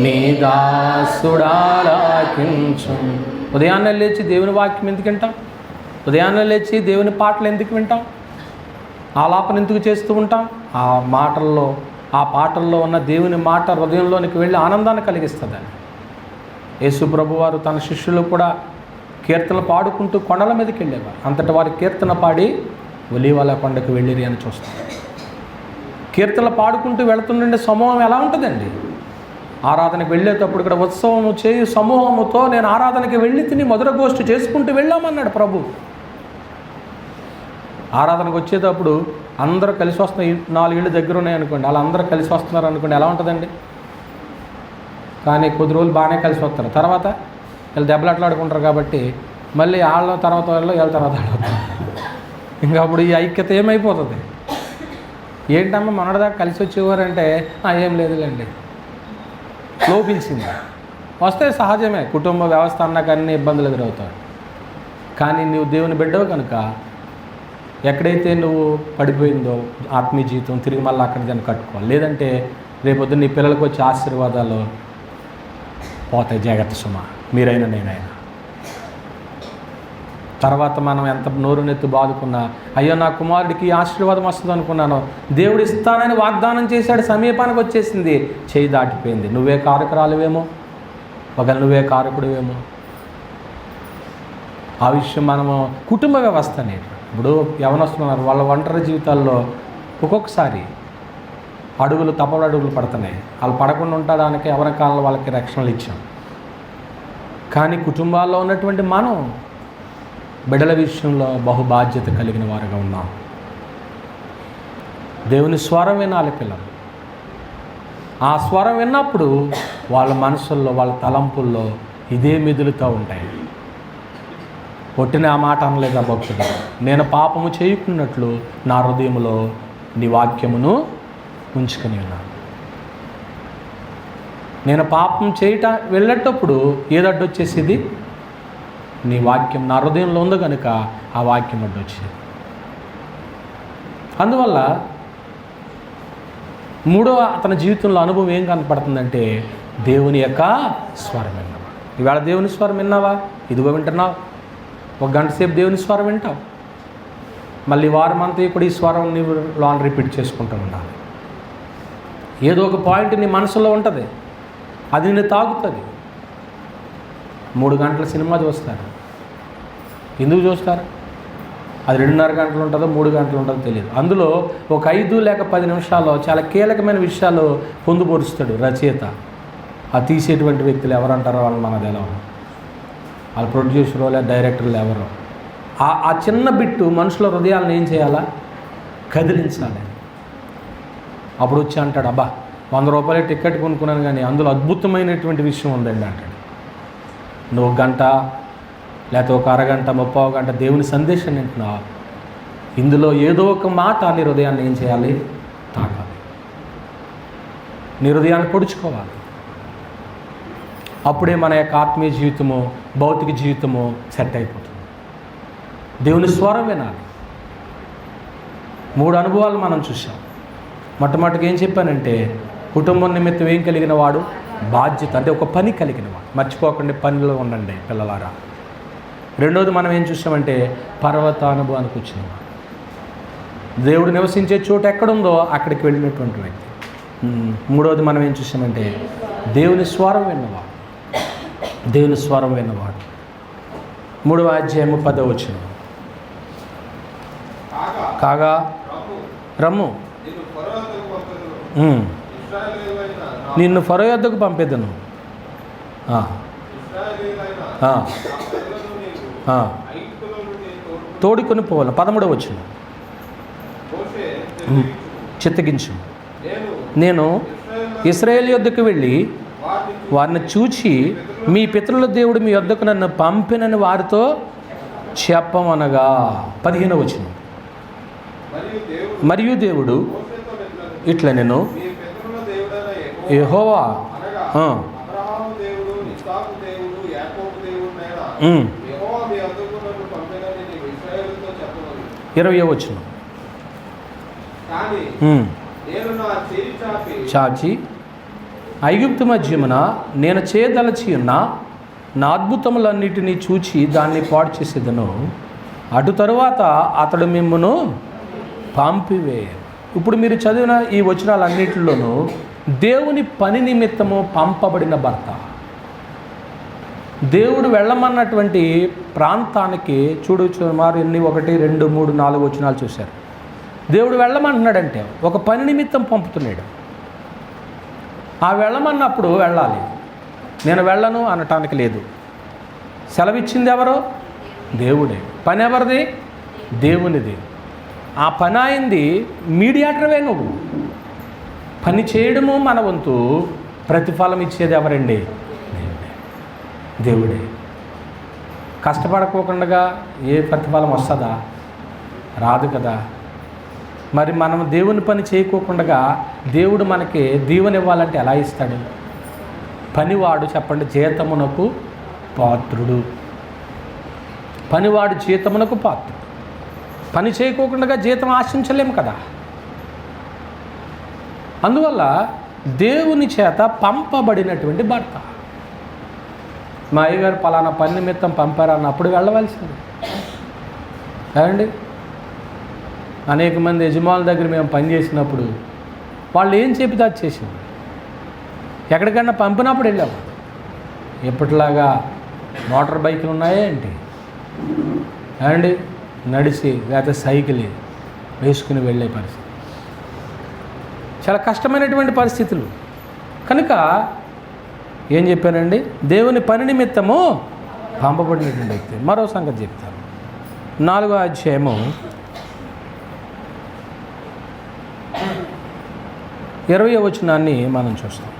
నీ దాసుడాలాకించు. ఉదయాన్నే లేచి దేవుని వాక్యం ఎందుకు వింటాం? ఉదయాన్నే లేచి దేవుని పాటలు ఎందుకు వింటాం? ఆలాపన ఎందుకు చేస్తూ ఉంటాం? ఆ మాటల్లో, ఆ పాటల్లో ఉన్న దేవుని మాట హృదయంలోనికి వెళ్ళి ఆనందాన్ని కలిగిస్తుందని. యేసు ప్రభువారు తన శిష్యులు కూడా కీర్తనలు పాడుకుంటూ కొండల మీదకి వెళ్ళేవారు. అంతటి వారి కీర్తన పాడి ఒలీవల కొండకు వెళ్ళిరి అని చూస్తాం. కీర్తనలు పాడుకుంటూ వెళుతుండే సమూహం ఎలా ఉంటుందండి? ఆరాధనకి వెళ్ళేటప్పుడు ఇక్కడ ఉత్సవము చేయు సమూహముతో నేను ఆరాధనకి వెళ్ళి తిని మధుర గోష్ఠి చేసుకుంటూ వెళ్ళామన్నాడు ప్రభు. ఆరాధనకు వచ్చేటప్పుడు అందరూ కలిసి వస్తున్న 4 ఇళ్ళు దగ్గర ఉన్నాయి అనుకోండి, అలా అందరూ కలిసి వస్తున్నారు అనుకోండి, ఎలా ఉంటుందండి? కానీ కొద్ది రోజులు బాగానే కలిసి వస్తారు, తర్వాత వీళ్ళు దెబ్బలాట్లాడుకుంటారు కాబట్టి మళ్ళీ వాళ్ళ తర్వాత వాళ్ళు వీళ్ళ తర్వాత ఆడుతారు. ఇంకా అప్పుడు ఈ ఐక్యత ఏమైపోతుంది? ఏంటమ్మా మొన్నటిదాకా కలిసి వచ్చేవారంటే ఏం లేదులేండి, లోపించింది. వస్తే సహజమే, కుటుంబ వ్యవస్థ అన్నాక అన్ని ఇబ్బందులు ఎదురవుతాయి. కానీ నువ్వు దేవుని బిడ్డవు కనుక ఎక్కడైతే నువ్వు పడిపోయిందో ఆత్మీయ జీవితం తిరిగి మళ్ళీ అక్కడ దాన్ని కట్టుకోవాలి. లేదంటే రేపొద్దు నీ పిల్లలకు వచ్చే ఆశీర్వాదాలు పోతాయి. జాగ్రత్త సుమా, మీరైనా నేనైనా. తర్వాత మనం ఎంత నోరు నెత్తి బాదుకున్నా, అయ్యో నా కుమారుడికి ఆశీర్వాదం వస్తుంది అనుకున్నాను, దేవుడు ఇస్తానని వాగ్దానం చేశాడు, సమీపానికి వచ్చేసింది, చేయి దాటిపోయింది. నువ్వే కారకురాలువేమో, ఒకవేళ నువ్వే కారకుడివేమో. ఆ విషయం మనము కుటుంబ వ్యవస్థ అనేది. ఇప్పుడు యవనస్తున్నారు, వాళ్ళ ఒంటరి జీవితాల్లో ఒక్కొక్కసారి తప్పడు అడుగులు పడుతున్నాయి. వాళ్ళు పడకుండా ఉండడానికి ఎవరి కాలంలో వాళ్ళకి రక్షణలు ఇచ్చాం. కానీ కుటుంబాల్లో ఉన్నటువంటి మనం బిడ్డల విషయంలో బహుబాధ్యత కలిగిన వారుగా ఉన్నాం. దేవుని స్వరం వినాలి పిల్లలు. ఆ స్వరం విన్నప్పుడు వాళ్ళ మనసుల్లో, వాళ్ళ తలంపుల్లో ఇదే మెదులుతూ ఉంటాయి. కొట్టిన ఆ మాట అనలేదా భక్తుడు? నేను పాపము చేయకున్నట్లు నా హృదయంలో నీ వాక్యమును ఉంచుకొని ఉన్నాను. నేను పాపం వెళ్ళేటప్పుడు ఏదడ్డొచ్చేసేది? నీ వాక్యం నా హృదయంలో ఉంది కనుక ఆ వాక్యం అడ్డొచ్చేది. అందువల్ల మూడవ అతని జీవితంలో అనుభవం ఏం కనపడుతుందంటే దేవుని యొక్క స్వరం విన్నావా? ఈవేళ దేవుని స్వరం విన్నావా? ఇదిగో వింటున్నావు. 1 గంట సేపు దేవుని స్వరం వింటావు, మళ్ళీ వారం అంతా కూడా ఈ స్వరం నీవు లాన్ రిపీట్ చేసుకుంటూ ఉండాలి. ఏదో ఒక పాయింట్ నీ మనసులో ఉంటుంది, అది నిన్ను తాగుతుంది. 3 గంటల సినిమా చూస్తారు. ఎందుకు చూస్తారు? అది 2.5 గంటలు ఉంటుందో 3 గంటలు ఉంటుందో తెలియదు. అందులో ఒక 5 లేక 10 నిమిషాల్లో చాలా కీలకమైన విషయాలు పొందుపరుస్తాడు రచయిత. ఆ తీసేటువంటి వ్యక్తులు ఎవరంటారో వాళ్ళు మనది ఎలా, వాళ్ళ ప్రొడ్యూసరో లేదా డైరెక్టర్లు ఎవరో. ఆ చిన్న బిట్టు మనుషుల హృదయాలను ఏం చేయాలా? కదిలించాలి. అప్పుడు వచ్చి అంటాడు, అబ్బా 100 రూపాయల టికెట్ కొనుక్కున్నాను కానీ అందులో అద్భుతమైనటువంటి విషయం ఉందండి అంటాడు. నువ్వు 1 గంట లేకపోతే ఒక అరగంట 30 గంట దేవుని సందేశం వింటున్నావు, ఇందులో ఏదో ఒక మాట నీ హృదయాన్ని ఏం చేయాలి? తాకాలి. నీ హృదయాన్ని పొడుచుకోవాలి. అప్పుడే మన యొక్క ఆత్మీయ జీవితము, భౌతిక జీవితము సెట్ అయిపోతుంది. దేవుని స్వరం వినాలి. 3 అనుభవాలు మనం చూసాం. మొట్టమొదటిగా ఏం చెప్పానంటే కుటుంబం నిమిత్తం ఏం కలిగిన వాడు? బాధ్యత, అంటే ఒక పని కలిగిన వాడు. మర్చిపోకండి, పనిలో ఉండండి పిల్లలారా. రెండోది మనం ఏం చూసామంటే పర్వతానుభవానికి వచ్చినాం. దేవుడు నివసించే చోటు ఎక్కడుందో అక్కడికి వెళ్ళినటువంటి వ్యక్తి. మూడవది మనం ఏం చూసామంటే దేవుని స్వరం విన్నవాడు. దేవుని స్వరం విన్నవాడు. 3వ అధ్యాయము 10వ వచనం. కాగా రమ్ము, నిన్ను ఫరో యొద్దకు పంపేదను, తోడుకొని పోవాలి. 13వ వచనం. చిత్తగించు, నేను ఇశ్రాయేలు యొద్దకు వెళ్ళి వారిని చూచి మీ పితరుల దేవుడు మీ యొద్దకు నన్ను పంపినని వారితో చెప్పమనగా. 15వ వచనం. మరియు దేవుడు ఇట్లా నేను యెహోవా 20వ వచనం. చాచి ఐగుప్తు మధ్యమున నేను చేయదలచి ఉన్న నా అద్భుతములన్నిటినీ చూచి దాన్ని పాడు చేసేదను. అటు తరువాత అతడు మిమ్మును పంపివే. ఇప్పుడు మీరు చదివిన ఈ వచనాలన్నిటిలోనూ దేవుని పని నిమిత్తము పంపబడిన భర్త. దేవుడు వెళ్ళమన్నటువంటి ప్రాంతానికి సుమారు 1, 2, 3, 4 వచనాలు చూశారు. దేవుడు వెళ్ళమంటున్నాడంటే ఒక పని నిమిత్తం పంపుతున్నాడు. ఆ వెళ్ళమన్నప్పుడు వెళ్ళాలి. నేను వెళ్ళను అనటానికి లేదు. సెలవిచ్చింది ఎవరో? దేవుడే. పని ఎవరిది? దేవునిది. ఆ పని అయింది, మీడియేటర్వే నువ్వు. పని చేయడము మన వంతు, ప్రతిఫలం ఇచ్చేది ఎవరండి? దేవుడే. దేవుడే. కష్టపడకోకుండా ఏ ప్రతిఫలం వస్తుందా? రాదు కదా. మరి మనం దేవుని పని చేయకోకుండా దేవుడు మనకి దీవెన ఇవ్వాలంటే ఎలా ఇస్తాడు? పనివాడు చెప్పండి జీతమునకు పాత్రుడు. పనివాడు జీతమునకు పాత్రుడు. పని చేయకోకుండా జీతం ఆశించలేము కదా. అందువల్ల దేవుని చేత పంపబడినటువంటి భర్త. మా అయ్యగారు పలానా పని నిమిత్తం పంపారన్నప్పుడు వెళ్ళవలసింది ఏమండి. అనేక మంది యజమానుల దగ్గర మేము పనిచేసినప్పుడు వాళ్ళు ఏం చెబితే అది చేసింది. ఎక్కడికన్నా పంపినప్పుడు వెళ్ళాము. ఎప్పటిలాగా మోటార్ బైకులు ఉన్నాయా ఏంటి ఏమండి, నడిచి లేకపోతే సైకిల్ వేసుకుని వెళ్ళే పరిస్థితి. చాలా కష్టమైనటువంటి పరిస్థితులు. కనుక ఏం చెప్పానండి, దేవుని పని నిమిత్తము పంపబడినటువంటి వ్యక్తి. మరో సంగతి చెప్తాను. 4వ అధ్యాయము 20వ వచనాన్ని మనం చూస్తాం.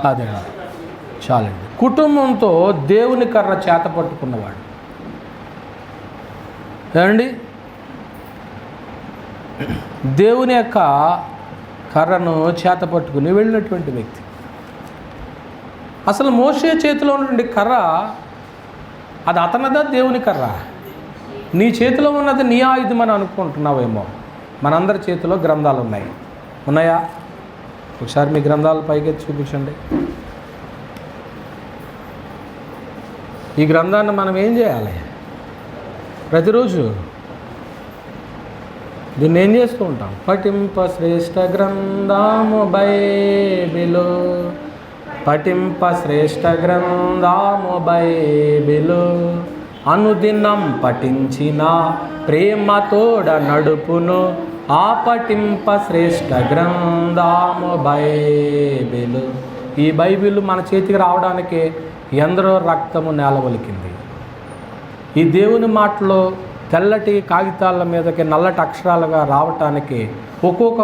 అదే చాలండి. కుటుంబంతో దేవుని కర్ర చేత పట్టుకున్నవాడు ఏమండి. దేవుని యొక్క కర్రను చేత పట్టుకుని వెళ్ళినటువంటి వ్యక్తి. అసలు మోషే చేతిలో ఉన్నటువంటి కర్ర అది అతనిదా దేవుని కర్ర? నీ చేతిలో ఉన్నది నీ ఆయుధం అని అనుకుంటున్నావేమో. మనందరి చేతిలో గ్రంథాలు ఉన్నాయా? ఒకసారి మీ గ్రంథాలు పైకి చూపించండి. ఈ గ్రంథాన్ని మనం ఏం చేయాలి? ప్రతిరోజు దీన్ని ఏం చేస్తూ ఉంటాం? పఠింప శ్రేష్ఠ గ్రంథము బైబిలు, పఠింప శ్రేష్ఠ గ్రంథము బైబిలు, అనుదినం పఠించిన ప్రేమతోడ నడుపును, ఆ పఠింప శ్రేష్ఠ గ్రంథము బైబిలు. ఈ బైబిల్ మన చేతికి రావడానికి ఎందరో రక్తము నేలవలికింది. ఈ దేవుని మాటలో తెల్లటి కాగితాల మీదకి నల్లటి అక్షరాలుగా రావటానికి ఒక్కొక్క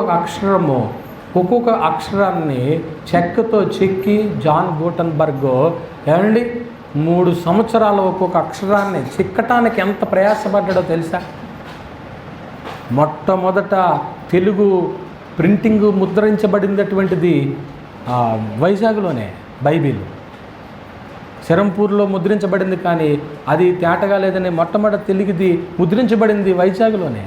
అక్షరాన్ని చెక్కతో చెక్కి జాన్ గూటన్బర్గ్ ఏమండి 3 సంవత్సరాలు ఒక్కొక్క అక్షరాన్ని చెక్కటానికి ఎంత ప్రయాసపడ్డాడో తెలుసా? మొట్టమొదట తెలుగు ప్రింటింగ్ ముద్రించబడినటువంటిది వైజాగ్లోనే బైబిల్. శరంపూర్లో ముద్రించబడింది, కానీ అది తేటగా లేదని మొట్టమొదటి తెలుగుది ముద్రించబడింది వైజాగ్లోనే.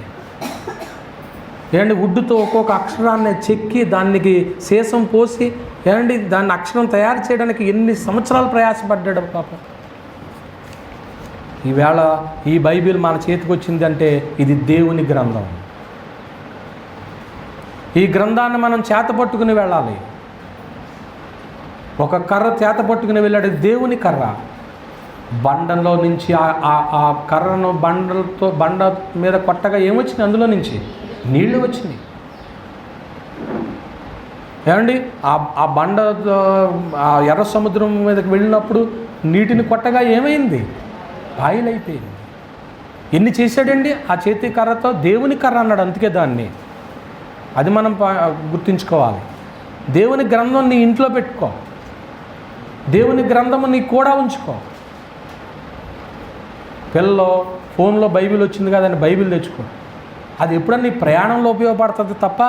ఏమండి వుడ్డుతో ఒక్కొక్క అక్షరాన్ని చెక్కి దానికి శేషం పోసి ఏమండి దాన్ని అక్షరం తయారు చేయడానికి ఎన్ని సంవత్సరాలు ప్రయాసపడ్డాడు పాపం. ఈవేళ ఈ బైబిల్ మన చేతికి వచ్చిందంటే ఇది దేవుని గ్రంథం. ఈ గ్రంథాన్ని మనం చేత పట్టుకుని వెళ్ళాలి. ఒక కర్ర చేత పట్టుకుని వెళ్ళాడు, దేవుని కర్ర. బండలో నుంచి ఆ కర్రను బండ మీద కొట్టగా ఏమొచ్చింది? అందులో నుంచి నీళ్లు వచ్చినాయి. ఏమండి ఆ బండ ఆ ఎర్ర సముద్రం మీదకి వెళ్ళినప్పుడు నీటిని కొట్టగా ఏమైంది? బాయిలైపోయింది. ఎన్ని చేశాడండి ఆ చేతి కర్రతో? దేవుని కర్ర అన్నాడు, అందుకే దాన్ని. అది మనం గుర్తుంచుకోవాలి. దేవుని గ్రంథం నీ ఇంట్లో పెట్టుకో, దేవుని గ్రంథము నీ కూడా ఉంచుకో. పిల్లలు ఫోన్లో బైబిల్ వచ్చింది కదండి, బైబిల్ తెచ్చుకో. అది ఎప్పుడన్నా నీ ప్రయాణంలో ఉపయోగపడుతుంది తప్ప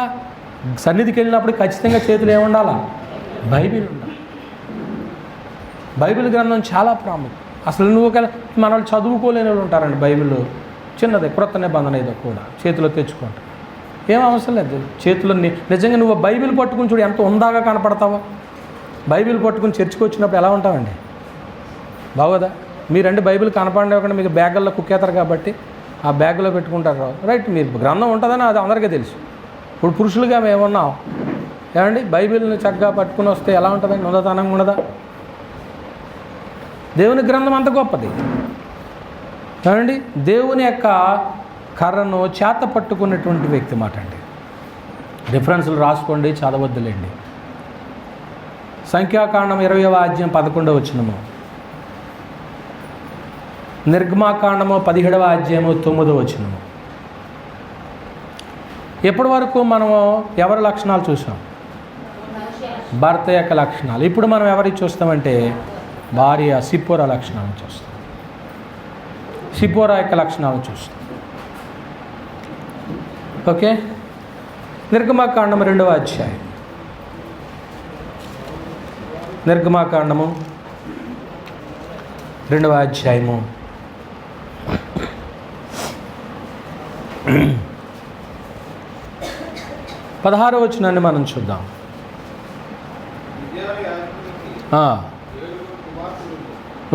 సన్నిధికి వెళ్ళినప్పుడు ఖచ్చితంగా చేతులు ఏముండాలా? బైబిల్ ఉండాలి. బైబిల్ గ్రంథం చాలా ప్రాముఖ్యం. అసలు నువ్వు మన వాళ్ళు చదువుకోలేని వాళ్ళు ఉంటారండి, బైబిల్ చిన్నది క్రొత్త నిబంధన ఏదో కూడా చేతిలో తెచ్చుకుంటారు. ఏం అవసరం లేదు. చేతిలో నిజంగా నువ్వు బైబిల్ పట్టుకుని చూడు ఎంత ఉందాగా కనపడతావో. బైబిల్ పట్టుకుని చర్చికి వచ్చినప్పుడు ఎలా ఉంటామండి? బాగోదా? మీరంటే బైబిల్ కనపడకుండా మీకు బ్యాగుల్లో కుక్కేతారు కాబట్టి ఆ బ్యాగులో పెట్టుకుంటారు. రైట్, మీరు గ్రంథం ఉంటుందని అది అందరికీ తెలుసు. ఇప్పుడు పురుషులుగా మేమున్నాం ఏమండి, బైబిల్ని చక్కగా పట్టుకుని వస్తే ఎలా ఉంటుందండి? ఉన్నతనంగా ఉండదా? దేవుని గ్రంథం అంత గొప్పది ఏమండి. దేవుని యొక్క కర్రను చేత పట్టుకున్నటువంటి వ్యక్తి మాట అండి. రిఫరెన్స్లు రాసుకోండి, చదవద్దులేండి. సంఖ్యాకాండం 20వ అధ్యాయం 11వ వచనము, నిర్గమాకాండము 17వ అధ్యాయము 9వ వచనము. ఎప్పటి వరకు మనము ఎవరి లక్షణాలు చూసాం? భర్త యొక్క లక్షణాలు. ఇప్పుడు మనం ఎవరికి చూస్తామంటే భార్య సిప్పోరా లక్షణాలను చూస్తాం. సిప్పోరా యొక్క లక్షణాలను చూస్తాం. ఓకే, నిర్గమాకాండము 2వ అధ్యాయం. నిర్గమాకాండము 2వ అధ్యాయము 16వ వచనాన్ని మనం చూద్దాం.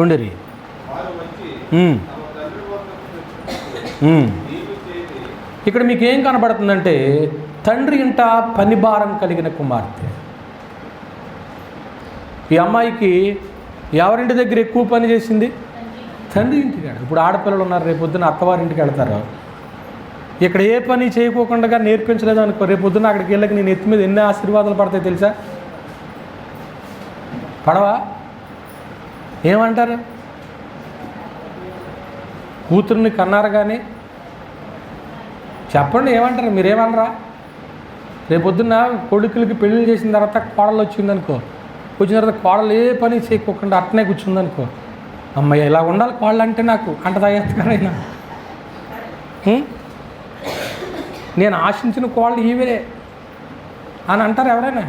ఉండరి ఇక్కడ మీకు ఏం కనబడుతుందంటే తండ్రి ఇంట పని భారం కలిగిన కుమార్తె. ఈ అమ్మాయికి ఎవరింటి దగ్గర ఎక్కువ పని చేసింది? తండ్రి ఇంటికి. ఇప్పుడు ఆడపిల్లలు ఉన్నారు, రేపొద్దున అత్తవారింటికి వెళ్తారు. ఇక్కడ ఏ పని చేయకోకుండా నేర్పించలేదు అనుకో, రేపొద్దున అక్కడికి వెళ్ళక నేను ఎత్తి మీద ఎన్ని ఆశీర్వాదాలు పడతాయి తెలుసా? పడవా? ఏమంటారు? కూతుర్ని కన్నారు కానీ చెప్పండి, ఏమంటారు? మీరేమనరా? రేపొద్దున్న కొడుకులకి పెళ్ళి చేసిన తర్వాత కోడలు వచ్చిందనుకో, వచ్చిన తర్వాత కోడలు ఏ పని చేయకోకుండా అట్టనే కూర్చుందనుకో, అమ్మాయి ఇలా ఉండాలి కోడలు అంటే నాకు అంట తగ్గరైనా నేను ఆశించిన కోళ్ళు ఈవే అని అంటారు ఎవరైనా?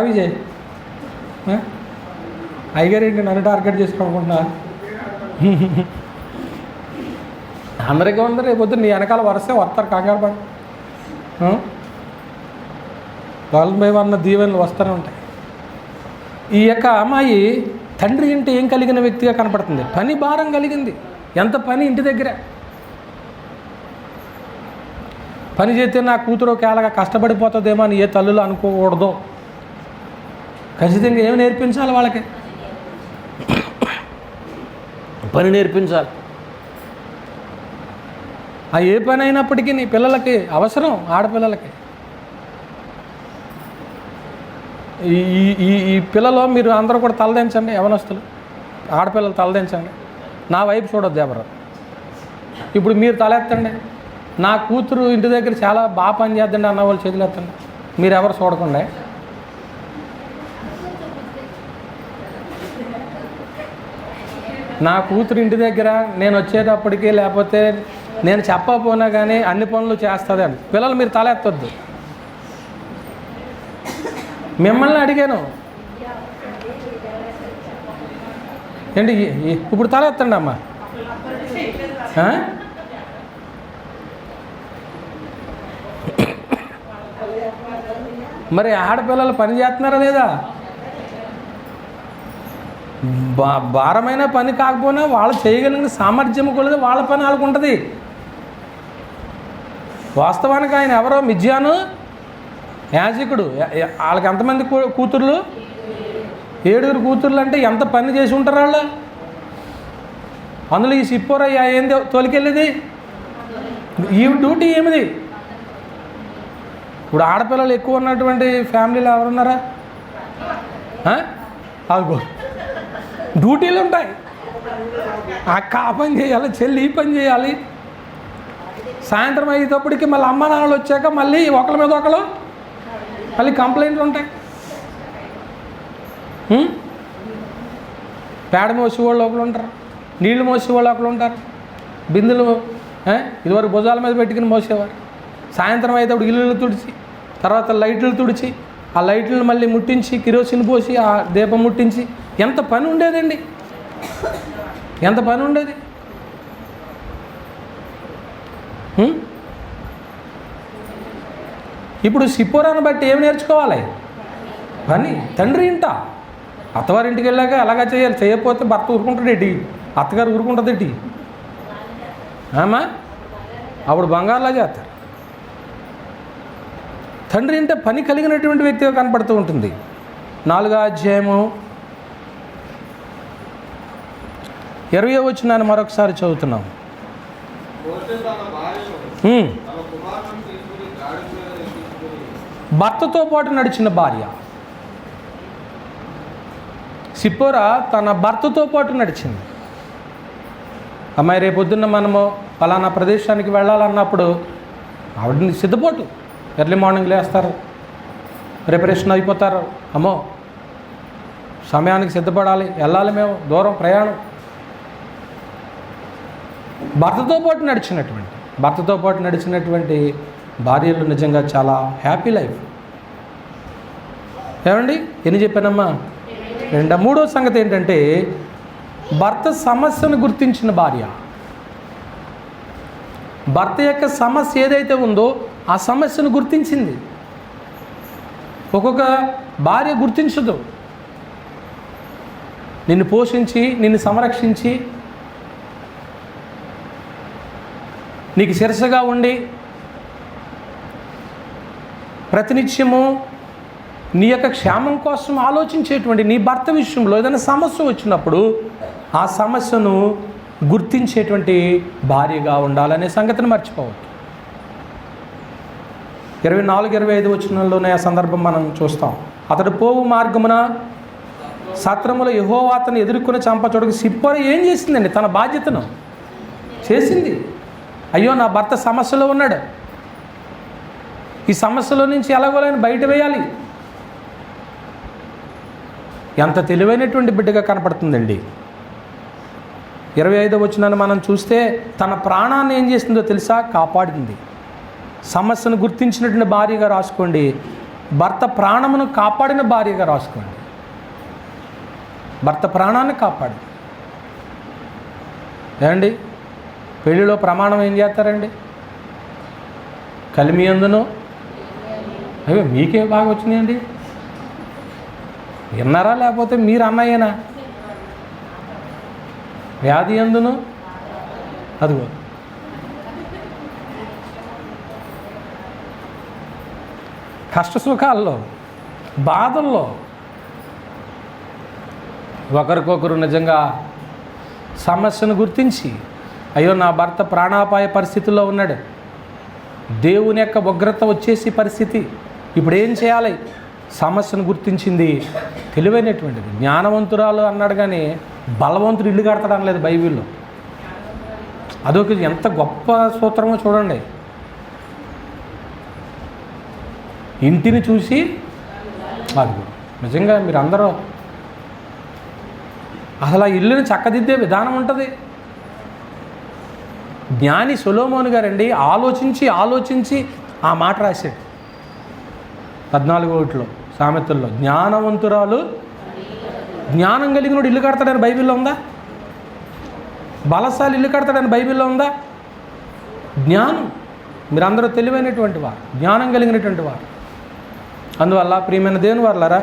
విజయ్ అయ్యగారు ఏంటి నన్ను టార్గెట్ చేసుకోనుకుంటున్నా? అందరికీ ఉంది, రేపొద్దు నీ వెనకాల వరుసే వస్తారు, కంగారు పడి వాళ్ళు మేమన్న దీవెనలు వస్తూనే ఉంటాయి. ఈ యొక్క అమ్మాయి తండ్రి ఇంటి ఏం కలిగిన వ్యక్తిగా కనపడుతుంది? పని భారం కలిగింది. ఎంత పని ఇంటి దగ్గర పని చేస్తే నా కూతురు కేలగా కష్టపడిపోతుందేమో అని ఏ తల్లులు అనుకోకూడదు. ఖచ్చితంగా ఏమి నేర్పించాలి? వాళ్ళకి పని నేర్పించాలి. ఆ ఏ పని అయినప్పటికీ నీ పిల్లలకి అవసరం, ఆడపిల్లలకి. ఈ పిల్లలు మీరు అందరూ కూడా తలదించండి, యవనస్తులు ఆడపిల్లలు తలదించండి, నా వైపు చూడొద్దు ఎవరు. ఇప్పుడు మీరు తలెత్తండి, నా కూతురు ఇంటి దగ్గర చాలా బాగా పని చేద్దండి అన్న వాళ్ళు చేతులు ఎత్తండి. మీరు ఎవరు చూడకుండా. నా కూతురు ఇంటి దగ్గర నేను వచ్చేటప్పటికి లేకపోతే నేను చెప్పకపోయినా కానీ అన్ని పనులు చేస్తుంది అండి. పిల్లలు మీరు తల ఎత్తొద్దు. మిమ్మల్ని అడిగాను ఏంటి, ఇప్పుడు తల ఎత్తండి అమ్మా. మరి ఆడపిల్లలు పని చేస్తున్నారా లేదా? భారమైన పని కాకపోయినా వాళ్ళు చేయగలిగిన సామర్థ్యం కొలది వాళ్ళ పని వాళ్ళకు ఉంటుంది. వాస్తవానికి ఆయన ఎవరో మిథ్యాను యాజకుడు. వాళ్ళకి ఎంతమంది కూతుర్లు? 7 కూతుర్లు. అంటే ఎంత పని చేసి ఉంటారు వాళ్ళు. అందులో ఈ సిప్పోరయ్య ఏంది తోలికెళ్ళేది? ఈ డ్యూటీ ఏమిది? ఇప్పుడు ఆడపిల్లలు ఎక్కువ ఉన్నటువంటి ఫ్యామిలీలో ఎవరున్నారా? అదిగో డ్యూటీలు ఉంటాయి. అక్క ఆ పని చేయాలి, చెల్లి ఈ పని చేయాలి. సాయంత్రం అయ్యేటప్పటికి మళ్ళీ అమ్మ నాన్నలు వచ్చాక మళ్ళీ ఒకరి మీద ఒకరు మళ్ళీ కంప్లైంట్లు ఉంటాయి. పేడ మోసి వాళ్ళు ఒకరు ఉంటారు, నీళ్లు మోసి వాళ్ళు ఒకరు ఉంటారు, బిందులు ఇదివరకు భుజాల మీద పెట్టుకుని మోసేవారు. సాయంత్రం అయ్యేటప్పుడు ఇల్లు తుడిచి, తర్వాత లైట్లు తుడిచి, ఆ లైట్లను మళ్ళీ ముట్టించి, కిరోసిన్ పోసి, ఆ దీపం ముట్టించి, ఎంత పని ఉండేదండి, ఎంత పని ఉండేది. ఇప్పుడు సిప్పోరాను బట్టి ఏమి నేర్చుకోవాలి? పని. తండ్రి ఇంట అత్తవారింటికి వెళ్ళాక అలాగా చేయాలి. చేయకపోతే భర్త ఊరుకుంటాడేటి, అత్తగారు ఊరుకుంటుందేటి. ఆమా అప్పుడు బంగారులా చేస్తారు. తండ్రి అంటే పని కలిగినటువంటి వ్యక్తిగా కనపడుతూ ఉంటుంది. 4వ అధ్యాయము 20వ వచనాన్ని మరొకసారి చదువుతున్నాం. భర్తతో పాటు నడిచిన భార్య. సిప్పోరా తన భర్తతో పాటు నడిచింది. అమ్మాయి రేపొద్దున్న మనము ఫలానా ప్రదేశానికి వెళ్ళాలన్నప్పుడు ఆవిడని సిద్ధపాటు. ఎర్లీ మార్నింగ్ లేస్తారు, ప్రిపరేషన్ అయిపోతారు. అమ్మో సమయానికి సిద్ధపడాలి, వెళ్ళాలి, మేము దూరం ప్రయాణం. భర్తతో పాటు నడిచినటువంటి భార్యలు నిజంగా చాలా హ్యాపీ లైఫ్. ఏమండి ఎన్ని చెప్పానమ్మా? 3వ సంగతి ఏంటంటే భర్త సమస్యను గుర్తించిన భార్య. భర్త యొక్క సమస్య ఏదైతే ఉందో ఆ సమస్యను గుర్తించింది. ఒక్కొక్క భార్య గుర్తించదు. నిన్ను పోషించి, నిన్ను సంరక్షించి, నీకు శిరసగా ఉండి ప్రతినిత్యము నీ యొక్క క్షేమం కోసం ఆలోచించేటువంటి నీ భర్త విషయంలో ఏదైనా సమస్య వచ్చినప్పుడు ఆ సమస్యను గుర్తించేటువంటి భార్యగా ఉండాలనే సంగతిని మర్చిపోవద్దు. 24-25 వచనంలోనే ఆ సందర్భం మనం చూస్తాం. అతడు పోవు మార్గమున సత్రములో యెహోవా అతను ఎదుర్కొని చంపచోటుకు సిప్పోరా ఏం చేసిందండి? తన బాధ్యతను చేసింది. అయ్యో నా భర్త సమస్యలో ఉన్నాడు, ఈ సమస్యలో నుంచి ఎలాగోలని బయట వేయాలి. ఎంత తెలివైనటువంటి బిడ్డగా కనపడుతుందండి. 25వ వచనాన్ని మనం చూస్తే తన ప్రాణాన్ని ఏం చేసిందో తెలుసా? కాపాడింది. సమస్యను గుర్తించినటువంటి భార్యగా రాసుకోండి, భర్త ప్రాణమును కాపాడిన భార్యగా రాసుకోండి. భర్త ప్రాణాన్ని కాపాడి. ఏమండి పెళ్ళిలో ప్రమాణం ఏం చేస్తారండి? కలిమి అందును. అయ్యో మీకే బాగా వచ్చినాయండి, విన్నారా? లేకపోతే మీరు అన్నయ్యేనా? వ్యాధి అందును. అదిగో కష్ట సుఖాల్లో, బాధల్లో ఒకరికొకరు నిజంగా సమస్యను గుర్తించి, అయ్యో నా భర్త ప్రాణాపాయ పరిస్థితుల్లో ఉన్నాడు, దేవుని యొక్క ఉగ్రత వచ్చేసి పరిస్థితి, ఇప్పుడు ఏం చేయాలి? సమస్యను గుర్తించింది. తెలివైనటువంటిది. జ్ఞానవంతురాలు అన్నాడు కానీ బలవంతుడు ఇల్లు కడతాడు అనలేదు బైబిల్లో. అదొక ఎంత గొప్ప సూత్రమో చూడండి. ఇంటిని చూసి అది నిజంగా మీరు అందరూ అసలు ఆ ఇల్లుని చక్కదిద్దే విధానం ఉంటుంది. జ్ఞాని సొలొమోను గారండి ఆలోచించి ఆ మాట రాశాడు 14వ సామెతల్లో. జ్ఞానవంతురాలు, జ్ఞానం కలిగినోడు ఇల్లు కడతాడని బైబిల్లో ఉందా? బలశాలి ఇల్లు కడతాడని బైబిల్లో ఉందా? జ్ఞానం. మీరందరూ తెలివైనటువంటి వారు, జ్ఞానం కలిగినటువంటి వారు. అందువల్ల ప్రియమైన దేవుని వర్లారా,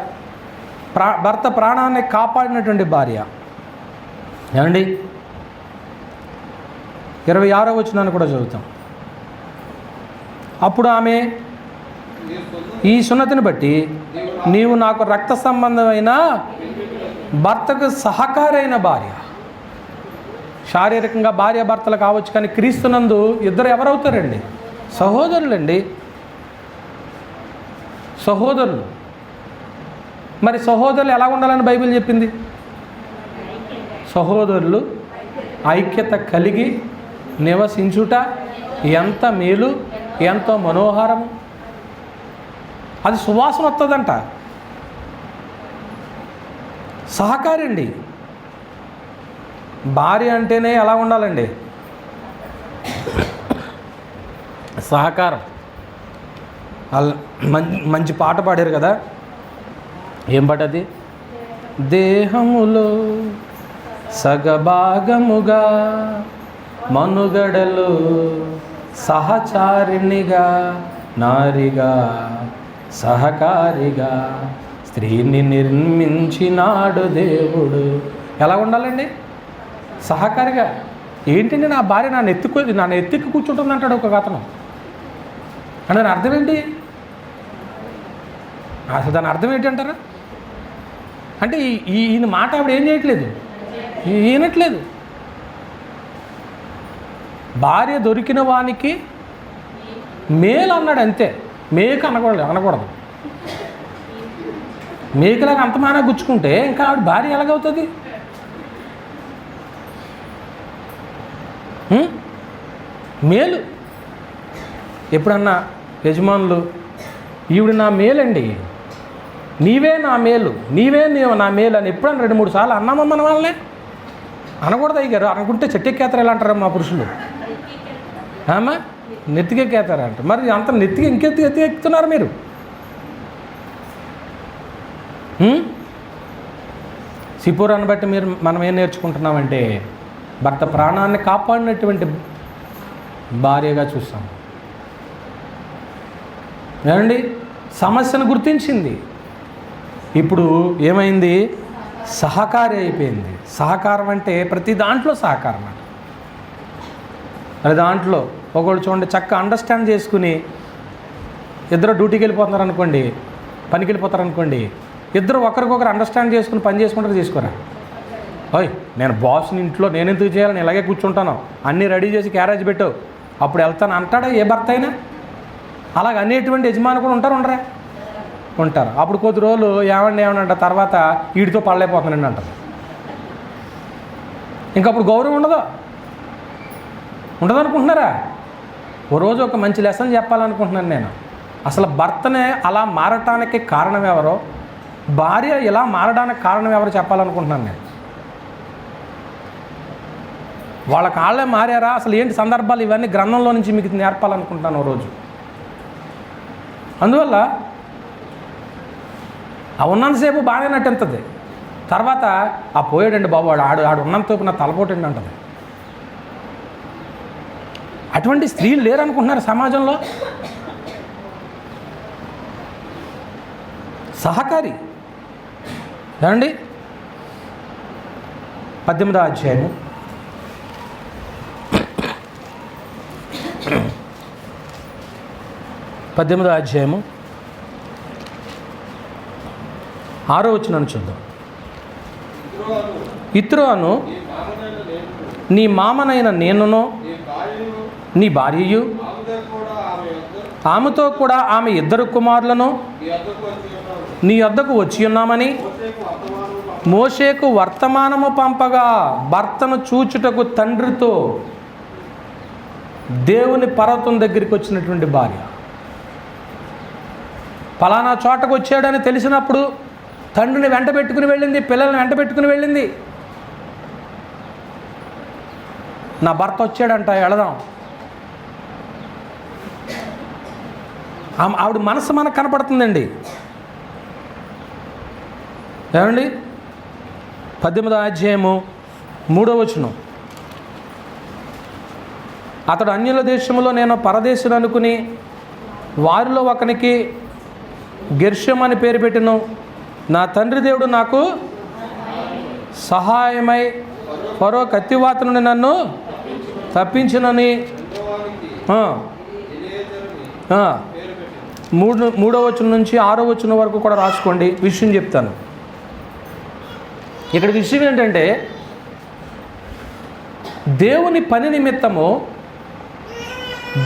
భర్త ప్రాణాన్ని కాపాడినటువంటి భార్య. ఏమండి 26వ వచనాన్ని కూడా చదువుతాం. అప్పుడు ఆమె, ఈ సున్నతిని బట్టి నీవు నాకు రక్త సంబంధమైన భర్తకు సహకారైన భార్య. శారీరకంగా భార్య భర్తలు కావచ్చు, కానీ క్రీస్తునందు ఇద్దరు ఎవరవుతారండి? సహోదరులండి, సహోదరులు. మరి సహోదరులు ఎలా ఉండాలని బైబిల్ చెప్పింది? సహోదరులు ఐక్యత కలిగి నివసించుట ఎంత మేలు, ఎంతో మనోహరము. అది సువాసన వస్తుందంట. సహకారి అండి. భార్య అంటేనే ఎలా ఉండాలండి? సహకారం. మంచి పాట పాడారు కదా, ఏం పాట అది? దేహములో సగభాగముగా మనుగడలు సహచారిణిగా నారిగా సహకారిగా స్త్రీని నిర్మించినాడు దేవుడు. ఎలా ఉండాలండి? సహకారిగా. ఏంటండి, నా భార్య నన్ను ఎత్తికి కూర్చుంటుంది అంటాడు ఒక అతను. అంటే దాని అర్థం ఏంటి? అసలు దాని అర్థం ఏంటి అంటారా? అంటే ఈయన మాట ఆవిడ ఏం చేయట్లేదు, ఈనట్లేదు. భార్య దొరికిన వానికి మేలు అన్నాడు అంతే. మేక అనకూడదు. మేకలాగా అంతమానా గుచ్చుకుంటే ఇంకా ఆవిడ భార్య ఎలాగవుతుంది? మేలు. ఎప్పుడన్నా యజమానులు, ఈవిడ నా మేలండి, నీవే నా మేలు, నీవే నా మేలు అని ఎప్పుడన్నా 2-3 సార్లు అన్నామా మన వాళ్ళనే? అనకూడదు అయ్యారు. అనుకుంటే చెట్టెక్కేతారు ఎలా అంటారు మా పురుషులు? నెత్తికెక్కేతారు అంట. మరి అంత నెత్తికి ఎక్కుతున్నారు మీరు. సిపోరాన్ని బట్టి మనం ఏం నేర్చుకుంటున్నామంటే, భర్త ప్రాణాన్ని కాపాడినటువంటి భార్యగా చూస్తాం. ఏమండి, సమస్యను గుర్తించింది. ఇప్పుడు ఏమైంది? సహకారి అయిపోయింది. సహకారం అంటే ప్రతి దాంట్లో సహకారం అంట. మరి దాంట్లో ఒకళ్ళు చూడండి, చక్కగా అండర్స్టాండ్ చేసుకుని ఇద్దరు డ్యూటీకి వెళ్ళిపోతున్నారు అనుకోండి, పనికి వెళ్ళిపోతారు అనుకోండి, ఇద్దరు ఒకరికొకరు అండర్స్టాండ్ చేసుకుని పని చేసుకుంటారు. చేసుకోరా, ఓయ్ నేను బాస్ని ఇంట్లో నేను ఎందుకు చేయాలి, నేను ఇలాగే కూర్చుంటాను, అన్నీ రెడీ చేసి క్యారేజ్ పెట్టు, అప్పుడు వెళ్తాను అంటాడా ఏ భర్త అయినా? అలాగ అనేటువంటి యజమాని కూడా ఉండరా? ఉంటారు. అప్పుడు కొద్ది రోజులు ఏమన్నా తర్వాత వీడితో పడలేకపోతున్నాండి అంటారు. ఇంకప్పుడు గౌరవం ఉండదు అనుకుంటున్నారా? ఓ రోజు ఒక మంచి లెసన్ చెప్పాలనుకుంటున్నాను నేను. అసలు భర్తనే అలా మారటానికి కారణం ఎవరో, భార్య ఇలా మారడానికి కారణం ఎవరో చెప్పాలనుకుంటున్నాను నేను. వాళ్ళ కాళ్ళే మారారా, అసలు ఏంటి సందర్భాలు, ఇవన్నీ గ్రంథంలో నుంచి మీకు నేర్పాలనుకుంటున్నాను ఓ రోజు. అందువల్ల ఆ ఉన్నంతసేపు బాగానే నటింతుంది, తర్వాత ఆ పోయాడండి బాబు ఆడు ఉన్నంతసేపు నా తలపోటండి అంటుంది. అటువంటి స్త్రీలు లేరనుకుంటున్నారు సమాజంలో. సహకారి. ఏమండి 18వ అధ్యాయము 6వ వచనాన్ని చూద్దాం. ఇత్రోను నీ మామనైన నేనును నీ భార్యయు ఆమెతో కూడా ఆమె 2 కుమారులను నీ వద్దకు వచ్చి ఉన్నామని మోషేకు వర్తమానము పంపగా, భర్తను చూచుటకు తండ్రితో దేవుని పర్వతం దగ్గరికి వచ్చినటువంటి భార్య. పలానా చోటకు వచ్చాడని తెలిసినప్పుడు తండ్రిని వెంట పెట్టుకుని వెళ్ళింది, పిల్లల్ని వెంట పెట్టుకుని వెళ్ళింది. నా భర్త వచ్చాడంట, వెళదాం. ఆవిడ మనసు మనకు కనపడుతుందండి. ఏమండి 18వ అధ్యాయము 3వ వచనం. అతడు అన్యుల దేశంలో నేను పరదేశుడు అనుకుని వారిలో ఒకనికి గెర్షోము అని పేరు పెట్టెను. నా తండ్రి దేవుడు నాకు సహాయమై ఫరో కత్తివాత నుండి నన్ను తప్పించునని 3వ వచనం నుంచి 6వ వచనం వరకు కూడా రాసుకోండి. విషయం చెప్తాను. ఇక్కడ విషయం ఏంటంటే, దేవుని పని నిమిత్తము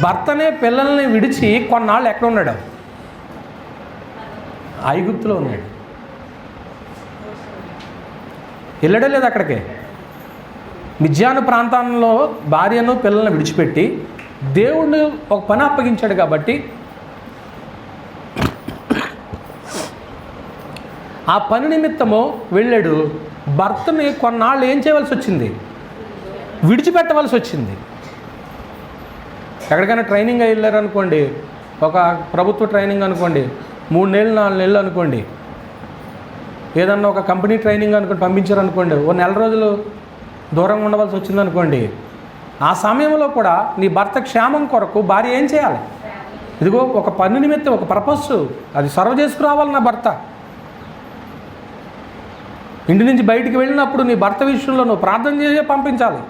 భర్తనే పిల్లల్ని విడిచి కొన్నాళ్ళు ఎక్కడ ఉన్నాడు? ఐగుప్తులో ఉన్నాడు. వెళ్ళడే లేదు అక్కడికి. మిద్యాను ప్రాంతంలో భార్యను పిల్లల్ని విడిచిపెట్టి దేవుడు ఒక పని అప్పగించాడు కాబట్టి ఆ పని నిమిత్తము వెళ్ళాడు. భర్తని కొన్నాళ్ళు ఏం చేయవలసి వచ్చింది? విడిచిపెట్టవలసి వచ్చింది. ఎక్కడికైనా ట్రైనింగ్ వెళ్ళారనుకోండి, ఒక ప్రభుత్వ ట్రైనింగ్ అనుకోండి, 3 నెలలు 4 నెలలు అనుకోండి, ఏదన్నా ఒక కంపెనీ ట్రైనింగ్ అనుకోండి పంపించారనుకోండి, ఓ 4 రోజులు దూరంగా ఉండవలసి వచ్చిందనుకోండి, ఆ సమయంలో కూడా నీ భర్త క్షేమం కొరకు భార్య ఏం చేయాలి? ఇదిగో ఒక పని నిమిత్తం, ఒక పర్పస్, అది సర్వ్ చేసుకురావాలి నా భర్త. ఇంటి నుంచి బయటికి వెళ్ళినప్పుడు నీ భర్త విషయంలో నువ్వు ప్రార్థన చేసే పంపించాలి.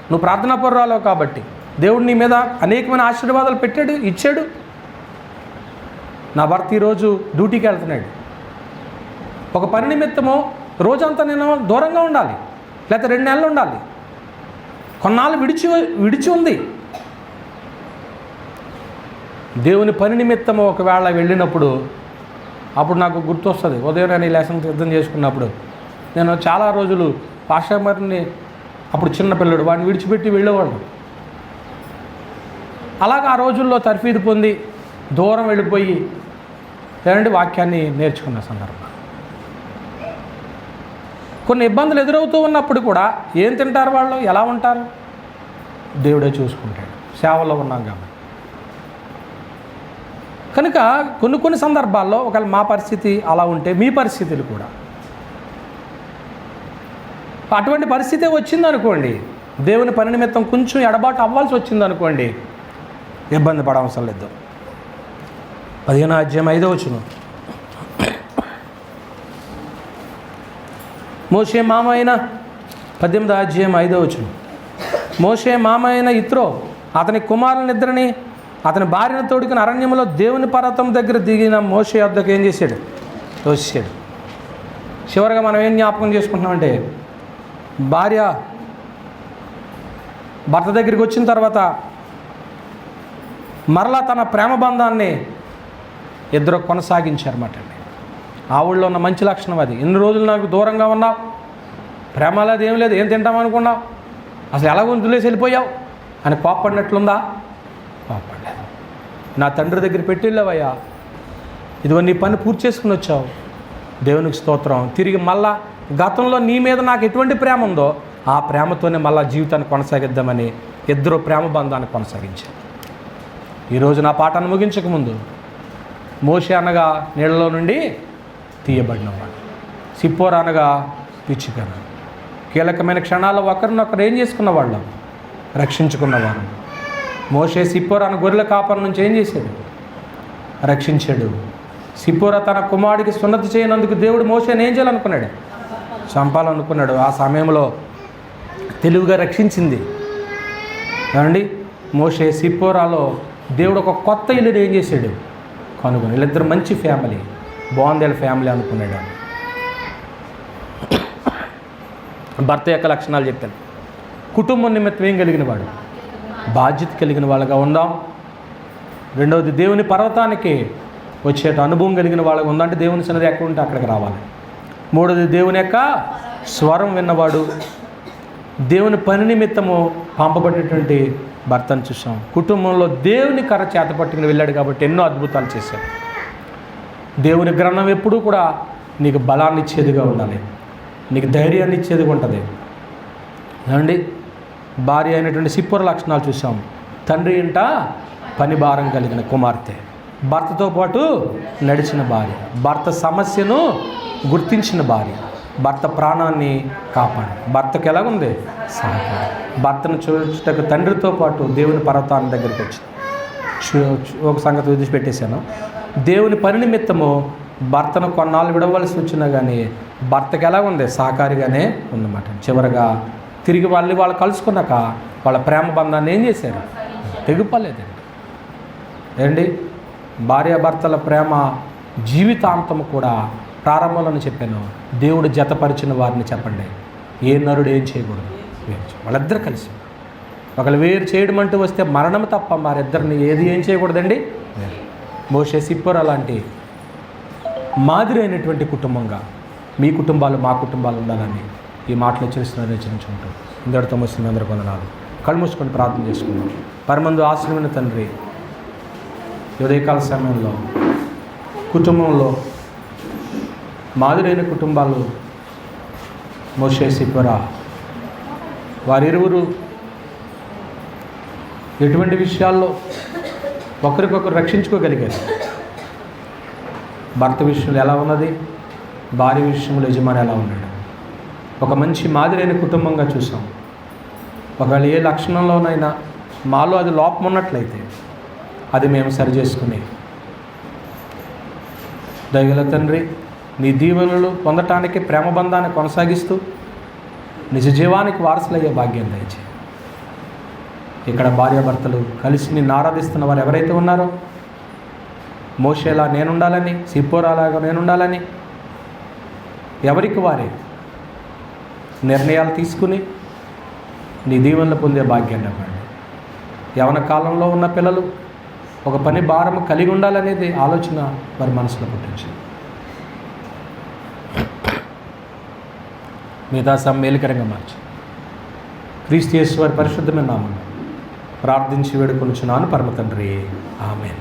నువ్వు ప్రార్థనా పరురాలు కాబట్టి దేవుడు నీ మీద అనేకమైన ఆశీర్వాదాలు పెట్టాడు, ఇచ్చాడు. నా భర్త ఈరోజు డ్యూటీకి వెళ్తున్నాడు. ఒక పని నిమిత్తము రోజంతా నేను దూరంగా ఉండాలి, లేకపోతే 2 నెలలు ఉండాలి, కొన్నాళ్ళు విడిచి ఉంది. దేవుని పని నిమిత్తము ఒకవేళ వెళ్ళినప్పుడు అప్పుడు నాకు గుర్తొస్తుంది. ఉదయం నేను ఈ లెసన్ సిద్ధం చేసుకున్నప్పుడు నేను చాలా రోజులు పాస్టర్ని, అప్పుడు చిన్న పిల్లడు, వాడిని విడిచిపెట్టి వెళ్ళేవాడు. అలాగ ఆ రోజుల్లో తర్ఫీదు పొంది దూరం వెళ్ళిపోయి ఏమంటే వాక్యాన్ని నేర్చుకున్న సందర్భం. కొన్ని ఇబ్బందులు ఎదురవుతూ ఉన్నప్పుడు కూడా ఏం తింటారు వాళ్ళు, ఎలా ఉంటారు? దేవుడే చూసుకుంటాడు. సేవలో ఉన్నాం కాబట్టి. కనుక కొన్ని సందర్భాల్లో ఒకవేళ మా పరిస్థితి అలా ఉంటే మీ పరిస్థితులు కూడా అటువంటి పరిస్థితే వచ్చిందనుకోండి, దేవుని పని నిమిత్తం కొంచెం ఎడబాటు అవ్వాల్సి వచ్చిందనుకోండి, ఇబ్బంది పడవసరం లేదు. 15వ అధ్యాయం 5వ వచనం. మోషే మామ అయిన 18వ అధ్యాయం 5వ వచనం. మోషే మామ అయిన ఇత్రో అతని కుమారులనిద్దరిని అతని భార్యను తోడుకుని అరణ్యంలో దేవుని పర్వతం దగ్గర దిగిన మోషే వద్దకు ఏం చేశాడు? తోసాడు. చివరిగా మనం ఏం జ్ఞాపకం చేసుకుంటున్నామంటే, భార్య భర్త దగ్గరికి వచ్చిన తర్వాత మరలా తన ప్రేమ బంధాన్ని ఇద్దరు కొనసాగించారన్నమాట అండి. ఆ ఊళ్ళో ఉన్న మంచి లక్షణం అది. ఎన్ని రోజులు నాకు దూరంగా ఉన్నావు, ప్రేమ లేదు, ఏం లేదు, ఏం తింటామనుకున్నావు, అసలు ఎలా వదిలేసి వెళ్ళిపోయావు అని కోప్పడినట్లుందా? కోప్పడలేదు. నా తండ్రి దగ్గర పెట్టి వెళ్ళావయ్యా, ఇదిగో నీ పని పూర్తి చేసుకుని వచ్చావు, దేవునికి స్తోత్రం. తిరిగి మళ్ళా గతంలో నీ మీద నాకు ఎటువంటి ప్రేమ ఉందో ఆ ప్రేమతోనే మళ్ళా జీవితాన్ని కొనసాగిద్దామని ఇద్దరు ప్రేమ బంధాన్ని కొనసాగించారు. ఈరోజు నా పాఠాన్ని ముగించకముందు, మోషే అనగా నీళ్ళలో నుండి తీయబడినవాడు, సిప్పోరా అనగా పిచ్చికన. కీలకమైన క్షణాల్లో ఒకరినొకరు ఏం చేసుకున్నవాళ్ళం? రక్షించుకున్నవారు. మోషే సిప్పోరాను గొర్రెల కాపరి నుంచి ఏం చేశాడు? రక్షించాడు. సిప్పోరా తన కుమారుడికి సున్నతి చేయనందుకు దేవుడు మోషేని ఏం చేయాలనుకున్నాడు? చంపాలనుకున్నాడు. ఆ సమయంలో తెలివిగా రక్షించింది. ఏమండి, మోషే సిప్పోరాలో దేవుడు ఒక కొత్త ఇల్లుని ఏం చేశాడు? కనుగొని. వీళ్ళిద్దరు మంచి ఫ్యామిలీ, బాగుంది ఫ్యామిలీ అనుకున్నాడు. భర్త యొక్క లక్షణాలు చెప్పాను. కుటుంబం నిమిత్తం ఏం కలిగిన వాడు? బాధ్యత కలిగిన వాళ్ళగా ఉందాం. రెండవది, దేవుని పర్వతానికి వచ్చేట అనుభవం కలిగిన వాళ్ళగా ఉందంటే దేవుని సన్నిధి ఎక్కడ ఉంటే అక్కడికి రావాలి. మూడవది, దేవుని యొక్క స్వరం విన్నవాడు, దేవుని పని నిమిత్తము పంపబడినటువంటి భర్తను చూసాం. కుటుంబంలో దేవుని కర్ర చేత పట్టుకుని వెళ్ళాడు కాబట్టి ఎన్నో అద్భుతాలు చేశాడు. దేవుని గ్రంథం ఎప్పుడూ కూడా నీకు బలాన్ని ఇచ్చేదిగా ఉండాలి, నీకు ధైర్యాన్ని ఇచ్చేదిగా ఉంటుంది. ఏమండి, భార్య అయినటువంటి సిప్పోర లక్షణాలు చూసాం. తండ్రి ఇంట పని భారం కలిగిన కుమార్తె, భర్తతో పాటు నడిచిన భార్య, భర్త సమస్యను గుర్తించిన భార్య, భర్త ప్రాణాన్ని కాపాడు, భర్తకు ఎలాగుంది? సహాయపడు. భర్తను చూడటకు తండ్రితో పాటు దేవుని పర్వతాన్ని దగ్గరికి వచ్చింది. ఒక సంగతి వదిలిపెట్టేశాను. దేవుని పని నిమిత్తము భర్తను కొన్నాళ్ళు విడవలసి వచ్చినా కానీ భర్తకి ఎలా ఉంది, సహకారిగానే ఉందన్నమాట. చివరగా తిరిగి వాళ్ళు కలుసుకున్నాక వాళ్ళ ప్రేమ బంధాన్ని ఏం చేశారు, తెగిపోలేదండి. ఏంటి, భార్యాభర్తల ప్రేమ జీవితాంతము కూడా ప్రారంభంలోనే చెప్పాను, దేవుడు జతపరిచిన వారిని చెప్పండి, ఏ నరుడు ఏం చేయకూడదు. వాళ్ళిద్దరు కలిసి ఒకళ్ళు వేరు చేయడం అంటూ వస్తే మరణం తప్ప వారిద్దరిని ఏం చేయకూడదండి. మోషే సిప్పోరా లాంటి మాదిరి అయినటువంటి కుటుంబంగా మీ కుటుంబాలు మా కుటుంబాలు ఉండాలని ఈ మాటలు హెచ్చరించుకుంటూ ఇందరితో ముస్లిం అందరూ కొందనాలు కళ్ళు మూసుకొని ప్రార్థన చేసుకున్నాం. పరమందు ఆశ్రమైన తండ్రి, ఉదయకాల సమయంలో కుటుంబంలో మాదిరైన కుటుంబాలు మోషే సిప్పోరా వారిరువురు ఎటువంటి విషయాల్లో ఒకరికొకరు రక్షించుకోగలిగారు. భర్త విషయంలో ఎలా ఉన్నది, భార్య విషయంలో యజమాని ఎలా ఉన్నాడు, ఒక మంచి మాదిరైన కుటుంబంగా చూసాం. ఒకవేళ ఏ లక్షణంలోనైనా మాలో అది లోపం ఉన్నట్లయితే అది మేము సరి చేసుకుని దయగల తండ్రి నీ దీవెనలు పొందటానికి ప్రేమ బంధాన్ని కొనసాగిస్తూ నిజ జీవానికి వారసులయ్యే భాగ్యం దయచేయి. ఇక్కడ భార్యాభర్తలు కలిసి నిన్ను ఆరాధిస్తున్న వారు ఎవరైతే ఉన్నారో, మోషేలా నేనుండాలని, సిప్పోరాలాగా నేనుండాలని ఎవరికి వారే నిర్ణయాలు తీసుకుని నీ దీవెనలు పొందే భాగ్యాన్ని ఇవ్వండి. యవన కాలంలో ఉన్న పిల్లలు ఒక పని భారము కలిగి ఉండాలనేది ఆలోచన వారి మనసులో పుట్టించి మిగతా మేలుకరంగా మార్చి క్రీస్తు యేసు వారి పరిశుద్ధమైన నామమున ప్రార్థించి వేడుకొనుచున్నాను పరమ తండ్రి, ఆమేన్.